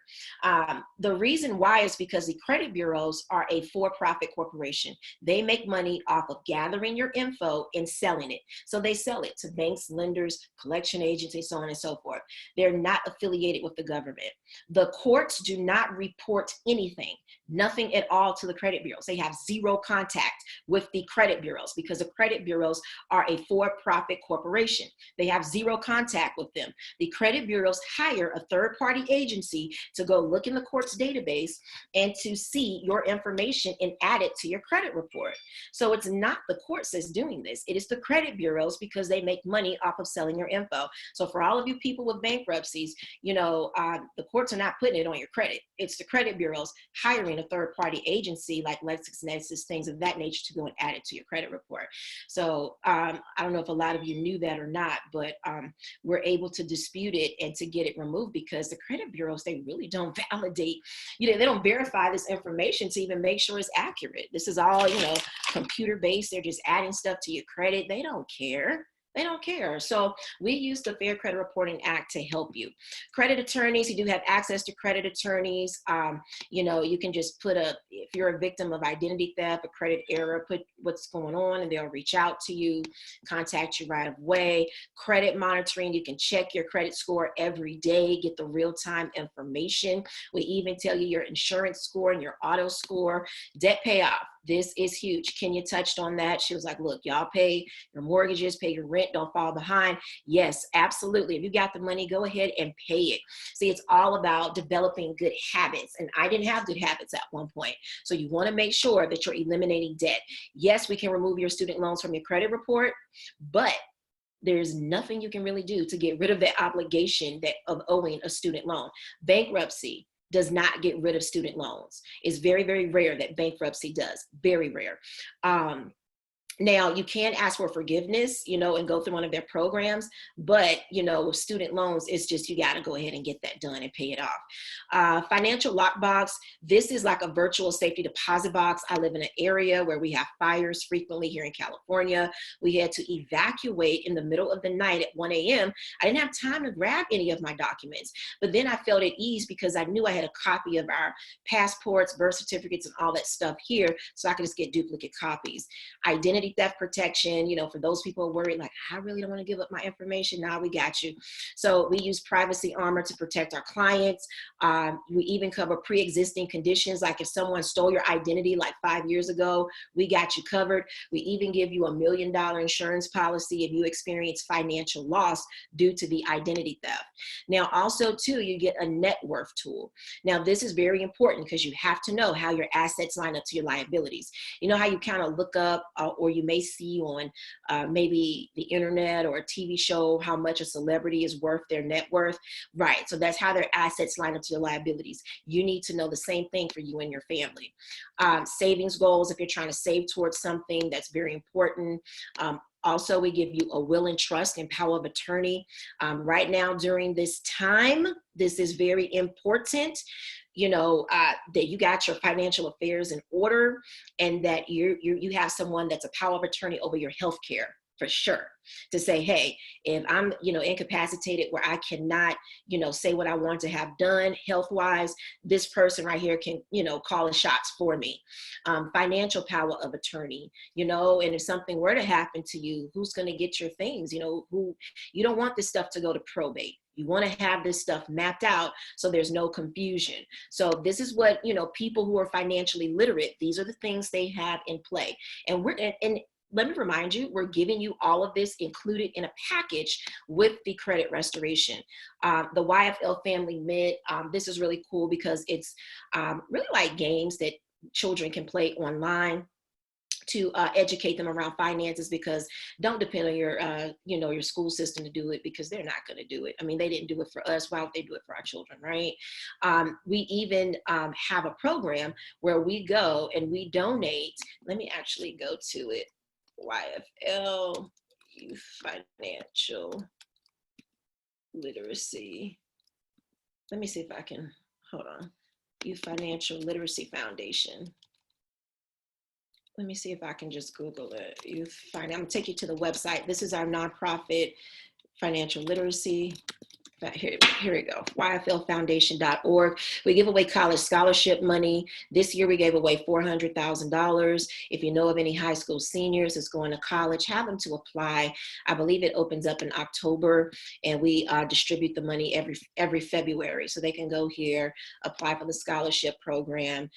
Speaker 4: The reason why is because the credit bureaus are a for-profit corporation. They make money off of gathering your info and selling it. So they sell it to banks, lenders, collection agencies, so on and so forth. They're not affiliated with the government. The courts do not report anything, nothing at all, to the credit bureaus. They have zero contact with the credit bureaus, because the credit bureaus are a for-profit corporation. They have zero contact with them. The credit bureaus hire a third-party agency to go look in the court's database and to see your information and add it to your credit report. So it's not the courts that's doing this. It is the credit bureaus, because they make money off of selling your info. So for all of you people with bankruptcies, the courts are not putting it on your credit. It's the credit bureaus hiring a third-party agency like LexisNexis, things of that nature, to go and add it to your credit report. So I don't know if a lot of you knew that or not, but we're able to dispute it and to get it removed, because the credit bureaus, they really don't validate, they don't verify this information to even make sure it's accurate. This is all, computer-based. They're just adding stuff to your credit. They don't care. They don't care. So we use the Fair Credit Reporting Act to help you. Credit attorneys, you do have access to credit attorneys. You can just if you're a victim of identity theft, a credit error, put what's going on, and they'll reach out to you, contact you right away. Credit monitoring, you can check your credit score every day, get the real-time information. We even tell you your insurance score and your auto score. Debt payoff. This is huge. Kenya touched on that. She was like, look, y'all pay your mortgages, pay your rent, don't fall behind. Yes, absolutely. If you got the money, go ahead and pay it. See, it's all about developing good habits. And I didn't have good habits at one point. So you want to make sure that you're eliminating debt. Yes, we can remove your student loans from your credit report, but there's nothing you can really do to get rid of that obligation of owing a student loan. Bankruptcy does not get rid of student loans. It's very, very rare that bankruptcy does. Very rare. Now, you can ask for forgiveness, and go through one of their programs, but, with student loans, it's just, you got to go ahead and get that done and pay it off. Financial lockbox, this is like a virtual safety deposit box. I live in an area where we have fires frequently here in California. We had to evacuate in the middle of the night at 1 a.m. I didn't have time to grab any of my documents, but then I felt at ease because I knew I had a copy of our passports, birth certificates, and all that stuff here, so I could just get duplicate copies. Identity theft protection, for those people who are worried, like, I really don't want to give up my information. Now we got you. So we use privacy armor to protect our clients. We even cover pre-existing conditions. Like if someone stole your identity like 5 years ago, we got you covered. We even give you $1 million insurance policy if you experience financial loss due to the identity theft. Now, also too, you get a net worth tool. Now, this is very important because you have to know how your assets line up to your liabilities. You know how you kind of look up or you may see on maybe the internet or a TV show how much a celebrity is worth, their net worth, right? So that's how their assets line up to your liabilities. You need to know the same thing for you and your family. Savings goals, if you're trying to save towards something, that's very important. Also, we give you a will and trust and power of attorney. Right now, during this time, this is very important, that you got your financial affairs in order and that you have someone that's a power of attorney over your health care, for sure. to say, hey, if I'm, incapacitated where I cannot, say what I want to have done health-wise, this person right here can, call the shots for me. Financial power of attorney, and if something were to happen to you, who's going to get your things? You don't want this stuff to go to probate. You want to have this stuff mapped out so there's no confusion. So this is what, people who are financially literate, these are the things they have in play. And let me remind you, we're giving you all of this included in a package with the credit restoration. The YFL Family Mint, this is really cool because it's really like games that children can play online to educate them around finances, because don't depend on your, your school system to do it, because they're not going to do it. I mean, they didn't do it for us. Why would they do it for our children, right? We even have a program where we go and we donate. Let me actually go to it. YFL, Youth Financial Literacy. Let me see if I can, hold on. Youth Financial Literacy Foundation. Let me see if I can just Google it. I'm gonna take you to the website. This is our nonprofit financial literacy. Here we go, yflfoundation.org. We give away college scholarship money. This year we gave away $400,000. If you know of any high school seniors that's going to college, have them to apply. I believe it opens up in October, and we distribute the money every February. So they can go here, apply for the scholarship program.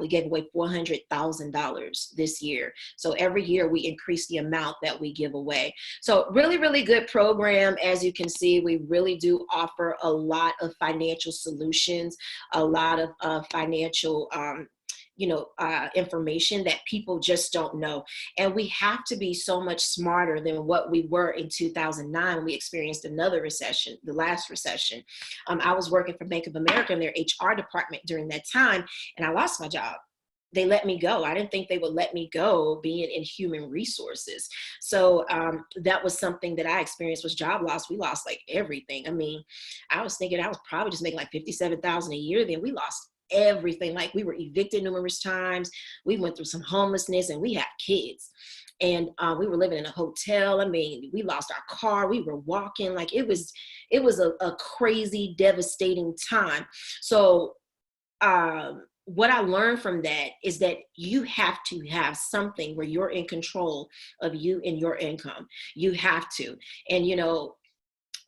Speaker 4: We gave away $400,000 this year. So every year we increase the amount that we give away. So really, really good program. As you can see, we really do offer a lot of financial solutions, a lot of financial information that people just don't know. And we have to be so much smarter than what we were in 2009 when we experienced another recession, the last recession. I was working for Bank of America in their HR department during that time, and I lost my job. They let me go. I didn't think they would let me go being in human resources. So that was something that I experienced, was job loss. We lost like everything. I mean, I was thinking I was probably just making like $57,000 a year. Then we lost everything. Like, we were evicted numerous times. We went through some homelessness, and we had kids. And we were living in a hotel. I mean, we lost our car. We were walking. Like, it was a crazy, devastating time. So what I learned from that is that you have to have something where you're in control of you and your income. You have to. And,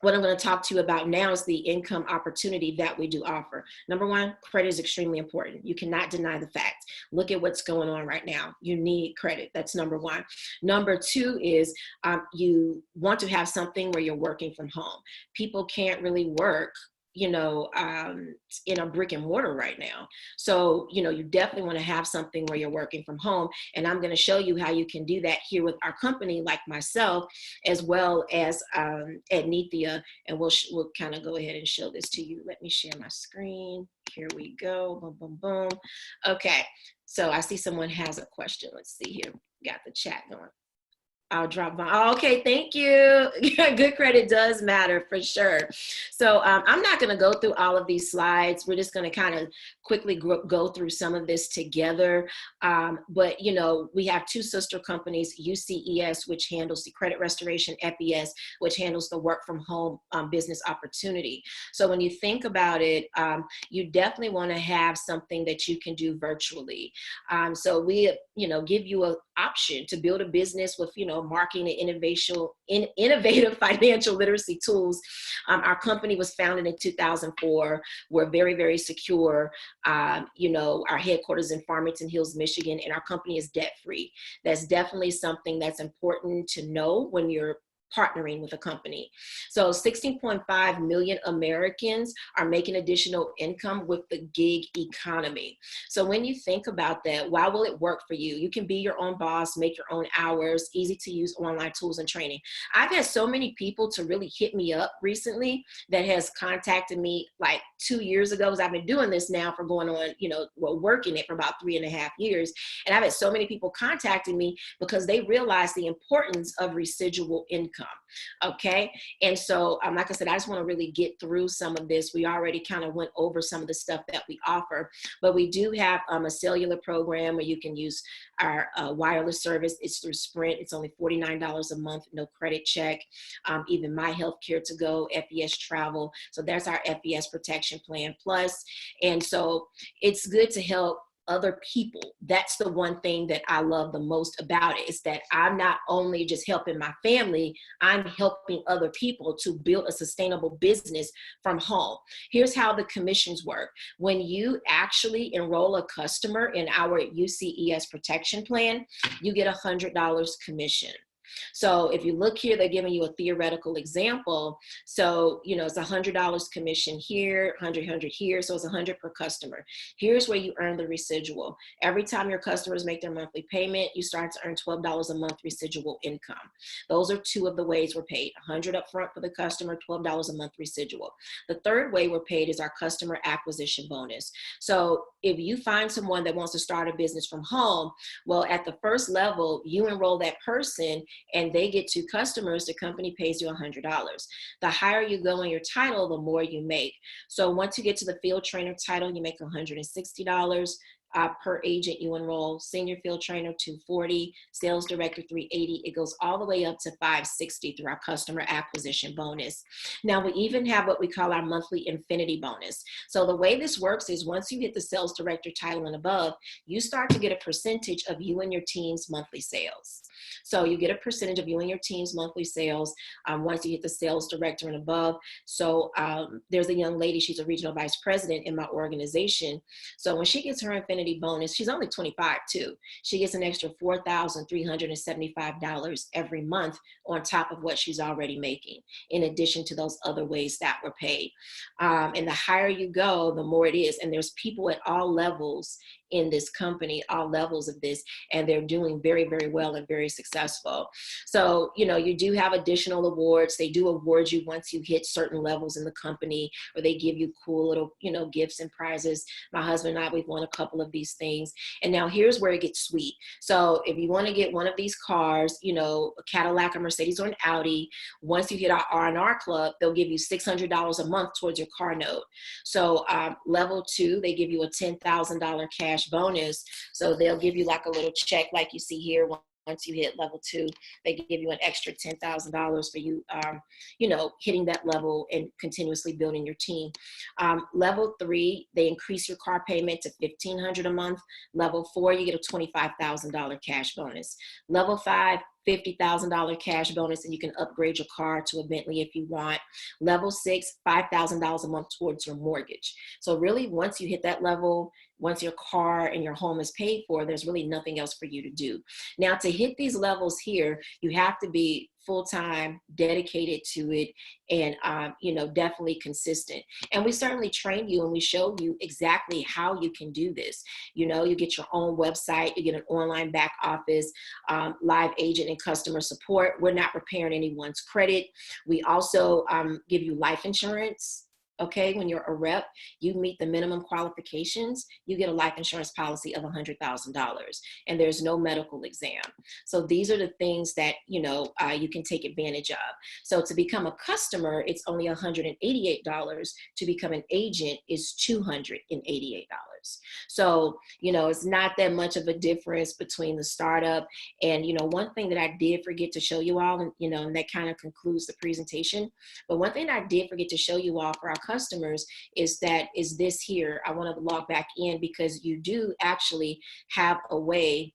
Speaker 4: what I'm going to talk to you about now is the income opportunity that we do offer. Number one, credit is extremely important. You cannot deny the fact. Look at what's going on right now. You need credit. That's number one. Number two is you want to have something where you're working from home. People can't really work in a brick and mortar right now. So, you definitely want to have something where you're working from home. And I'm going to show you how you can do that here with our company, like myself, as well as Ednethia. And we'll kind of go ahead and show this to you. Let me share my screen. Here we go. Boom, boom, boom. Okay. So I see someone has a question. Let's see here. Got the chat going. I'll drop by. Okay, thank you. Good credit does matter for sure. So I'm not going to go through all of these slides. We're just going to kind of quickly go through some of this together. But, we have two sister companies, UCES, which handles the credit restoration, FES, which handles the work from home business opportunity. So when you think about it, you definitely want to have something that you can do virtually. So we, give you an option to build a business with, marketing and innovative financial literacy tools. Our company was founded in 2004. We're very, very secure. Our headquarters in Farmington Hills, Michigan, and our company is debt-free. That's definitely something that's important to know when you're partnering with a company. So 16.5 million Americans are making additional income with the gig economy. So when you think about that, why will it work for you? You can be your own boss, make your own hours, easy to use online tools and training. I've had so many people to really hit me up recently that has contacted me like 2 years ago, because I've been doing this now for going on, working it for about 3.5 years. And I've had so many people contacting me because they realize the importance of residual income. income. Okay. And so, like I said, I just want to really get through some of this. We already kind of went over some of the stuff that we offer, but we do have a cellular program where you can use our wireless service. It's through Sprint. It's only $49 a month, no credit check. Even My Healthcare to Go, FES Travel. So that's our FES Protection Plan Plus. And so it's good to help other people. That's the one thing that I love the most about it, is that I'm not only just helping my family, I'm helping other people to build a sustainable business from home. Here's how the commissions work. When you actually enroll a customer in our UCES protection plan, you get $100 commission. So if you look here, they're giving you a theoretical example. So, it's $100 commission here, 100 here. So it's 100 per customer. Here's where you earn the residual. Every time your customers make their monthly payment, you start to earn $12 a month residual income. Those are two of the ways we're paid: 100 upfront for the customer, $12 a month residual. The third way we're paid is our customer acquisition bonus. So if you find someone that wants to start a business from home, well, at the first level, you enroll that person and they get 2 customers, the company pays you $100. The higher you go in your title, the more you make. So once you get to the field trainer title, you make $160. Per agent you enroll. Senior field trainer $240, sales director $380. It goes all the way up to $560 through our customer acquisition bonus. Now we even have what we call our monthly infinity bonus. So the way this works is once you hit the sales director title and above, you start to get a percentage of you and your team's monthly sales. So you get a percentage of you and your team's monthly sales once you hit the sales director and above. So there's a young lady, she's a regional vice president in my organization. So when she gets her infinity bonus, she's only 25 too. She gets an extra $4,375 every month on top of what she's already making, in addition to those other ways that were paid. And the higher you go, the more it is. And there's people at all levels in this company, all levels of this, and they're doing very, very well and very successful. So, you do have additional awards. They do award you once you hit certain levels in the company, or they give you cool little, gifts and prizes. My husband and I, we've won a couple of these things. And now here's where it gets sweet. So if you want to get one of these cars, a Cadillac, a Mercedes, or an Audi, once you hit our R&R club, they'll give you $600 a month towards your car note. So level 2, they give you a $10,000 cash bonus. So they'll give you like a little check like you see here. Once you hit level 2, they give you an extra $10,000 for you, hitting that level and continuously building your team. Level 3, they increase your car payment to $1,500 a month. Level 4, you get a $25,000 cash bonus. Level 5, $50,000 cash bonus, and you can upgrade your car to a Bentley if you want. Level 6, $5,000 a month towards your mortgage. So really, once you hit that level, once your car and your home is paid for, there's really nothing else for you to do. Now, to hit these levels here, you have to be full-time, dedicated to it, and definitely consistent. And we certainly train you and we show you exactly how you can do this. You get your own website, you get an online back office, live agent and customer support. We're not repairing anyone's credit. We also give you life insurance. Okay, when you're a rep, you meet the minimum qualifications, you get a life insurance policy of $100,000, and there's no medical exam. So these are the things that, you can take advantage of. So to become a customer, it's only $188. To become an agent is $288. So, it's not that much of a difference between the startup. And, one thing that I did forget to show you all, and, and that kind of concludes the presentation. But one thing I did forget to show you all for our customers is this here. I want to log back in because you do actually have a way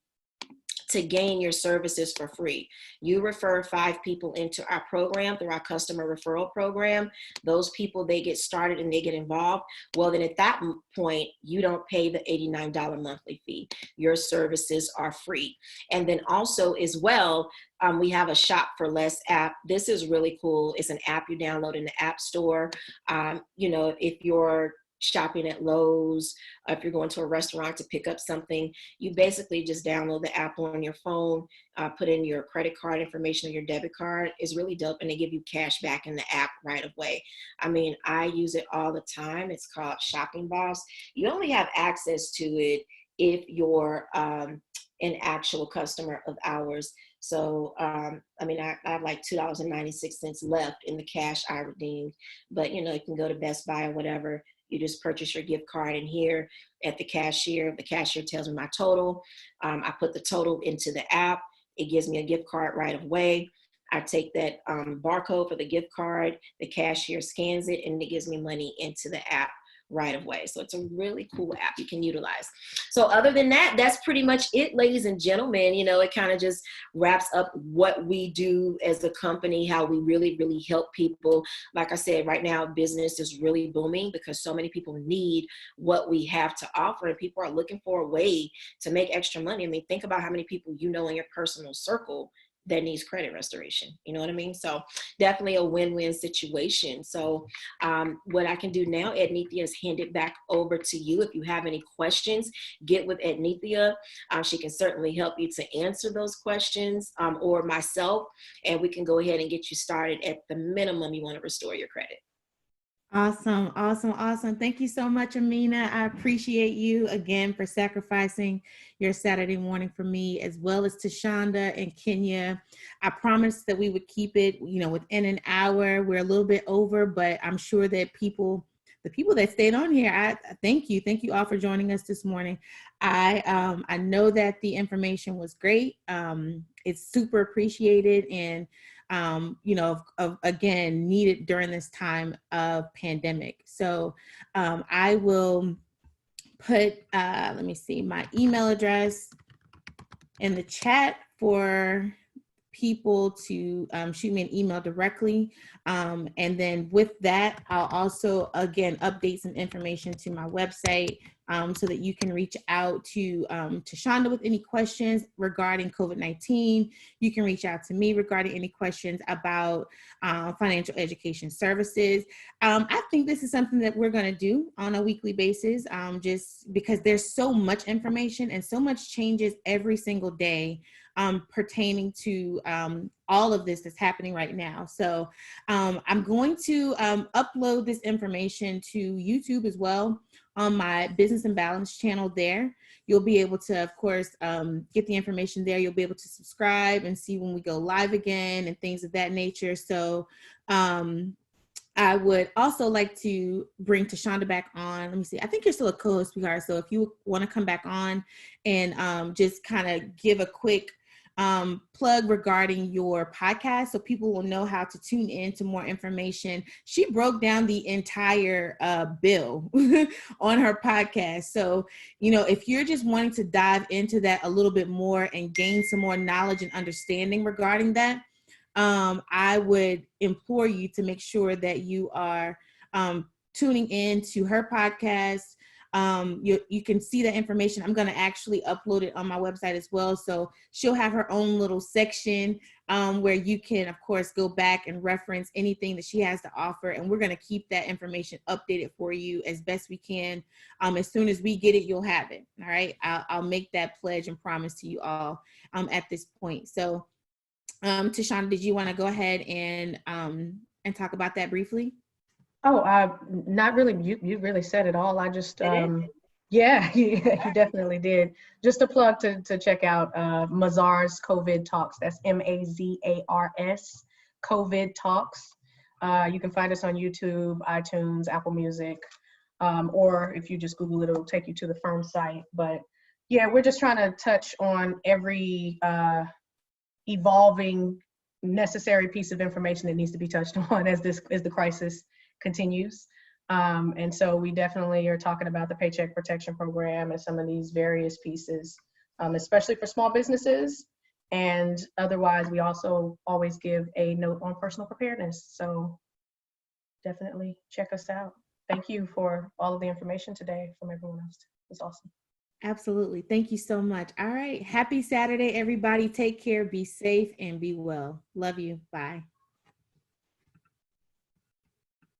Speaker 4: to gain your services for free. You refer 5 people into our program through our customer referral program. Those people, they get started and they get involved. Well, then at that point, you don't pay the $89 monthly fee. Your services are free. And then also as well, we have a Shop for Less app. This is really cool. It's an app you download in the App Store. If you're shopping at Lowe's, if you're going to a restaurant to pick up something, you basically just download the app on your phone, put in your credit card information or your debit card. It's really dope, and they give you cash back in the app right away. I mean, I use it all the time. It's called Shopping Boss. You only have access to it if you're an actual customer of ours. So, I mean, I have like $2.96 left in the cash I redeemed, but you know, you can go to Best Buy or whatever. You just purchase your gift card, and here at the cashier tells me my total. I put the total into the app. It gives me a gift card right away. I take that barcode for the gift card, the cashier scans it, and it gives me money into the app right away. So it's a really cool app you can utilize. So other than that, that's pretty much it, ladies and gentlemen. You know, it kind of just wraps up what we do as a company, how we really, really help people. Like I said, right now, business is really booming because so many people need what we have to offer, and people are looking for a way to make extra money. I mean, think about how many people you know in your personal circle that needs credit restoration. You know what I mean? So definitely a win-win situation. So what I can do now, Ednethia, is hand it back over to you. If you have any questions, get with Ednethia. She can certainly help you to answer those questions, or myself, and we can go ahead and get you started at the minimum you want to restore your credit.
Speaker 1: Awesome, awesome, awesome. Thank you so much, Ameenah. I appreciate you again for sacrificing your Saturday morning for me, as well as Tashonda and Kenya. I promised that we would keep it, you know, within an hour. We're a little bit over, but I'm sure that the people that stayed on here, I thank you. Thank you all for joining us this morning. I know that the information was great. It's super appreciated, and you know, again, needed during this time of pandemic. So I will put, let me see, my email address in the chat for people to shoot me an email directly. And then with that, I'll also, again, update some information to my website so that you can reach out to Tashonda with any questions regarding COVID-19. You can reach out to me regarding any questions about financial education services. I think this is something that we're going to do on a weekly basis, just because there's so much information and so much changes every single day pertaining to all of this that's happening right now. So I'm going to upload this information to YouTube as well on my Business and Balance channel there. You'll be able to, of course, get the information there. You'll be able to subscribe and see when we go live again and things of that nature. So I would also like to bring Tashonda back on. Let me see. I think you're still a co-host, sweetheart. So if you want to come back on and just kind of give a quick plug regarding your podcast so people will know how to tune in to more information. She broke down the entire bill on her podcast. So, you know, if you're just wanting to dive into that a little bit more and gain some more knowledge and understanding regarding that, I would implore you to make sure that you are tuning in to her podcast. You can see that information. I'm going to actually upload it on my website as well. So she'll have her own little section where you can, of course, go back and reference anything that she has to offer. And we're going to keep that information updated for you as best we can. As soon as we get it, you'll have it. All right. I'll make that pledge and promise to you all at this point. So Tashonda, did you want to go ahead and talk about that briefly?
Speaker 2: Oh, not really. You really said it all. I just, yeah, you definitely did. Just a plug to check out Mazars COVID Talks. That's MAZARS COVID Talks. You can find us on YouTube, iTunes, Apple Music, or if you just Google it, it'll take you to the firm site. But yeah, we're just trying to touch on every evolving necessary piece of information that needs to be touched on as the crisis continues. And so we definitely are talking about the Paycheck Protection Program and some of these various pieces, especially for small businesses. And otherwise, we also always give a note on personal preparedness. So definitely check us out. Thank you for all of the information today from everyone else. It's awesome.
Speaker 1: Absolutely. Thank you so much. All right. Happy Saturday, everybody. Take care, be safe, and be well. Love you. Bye.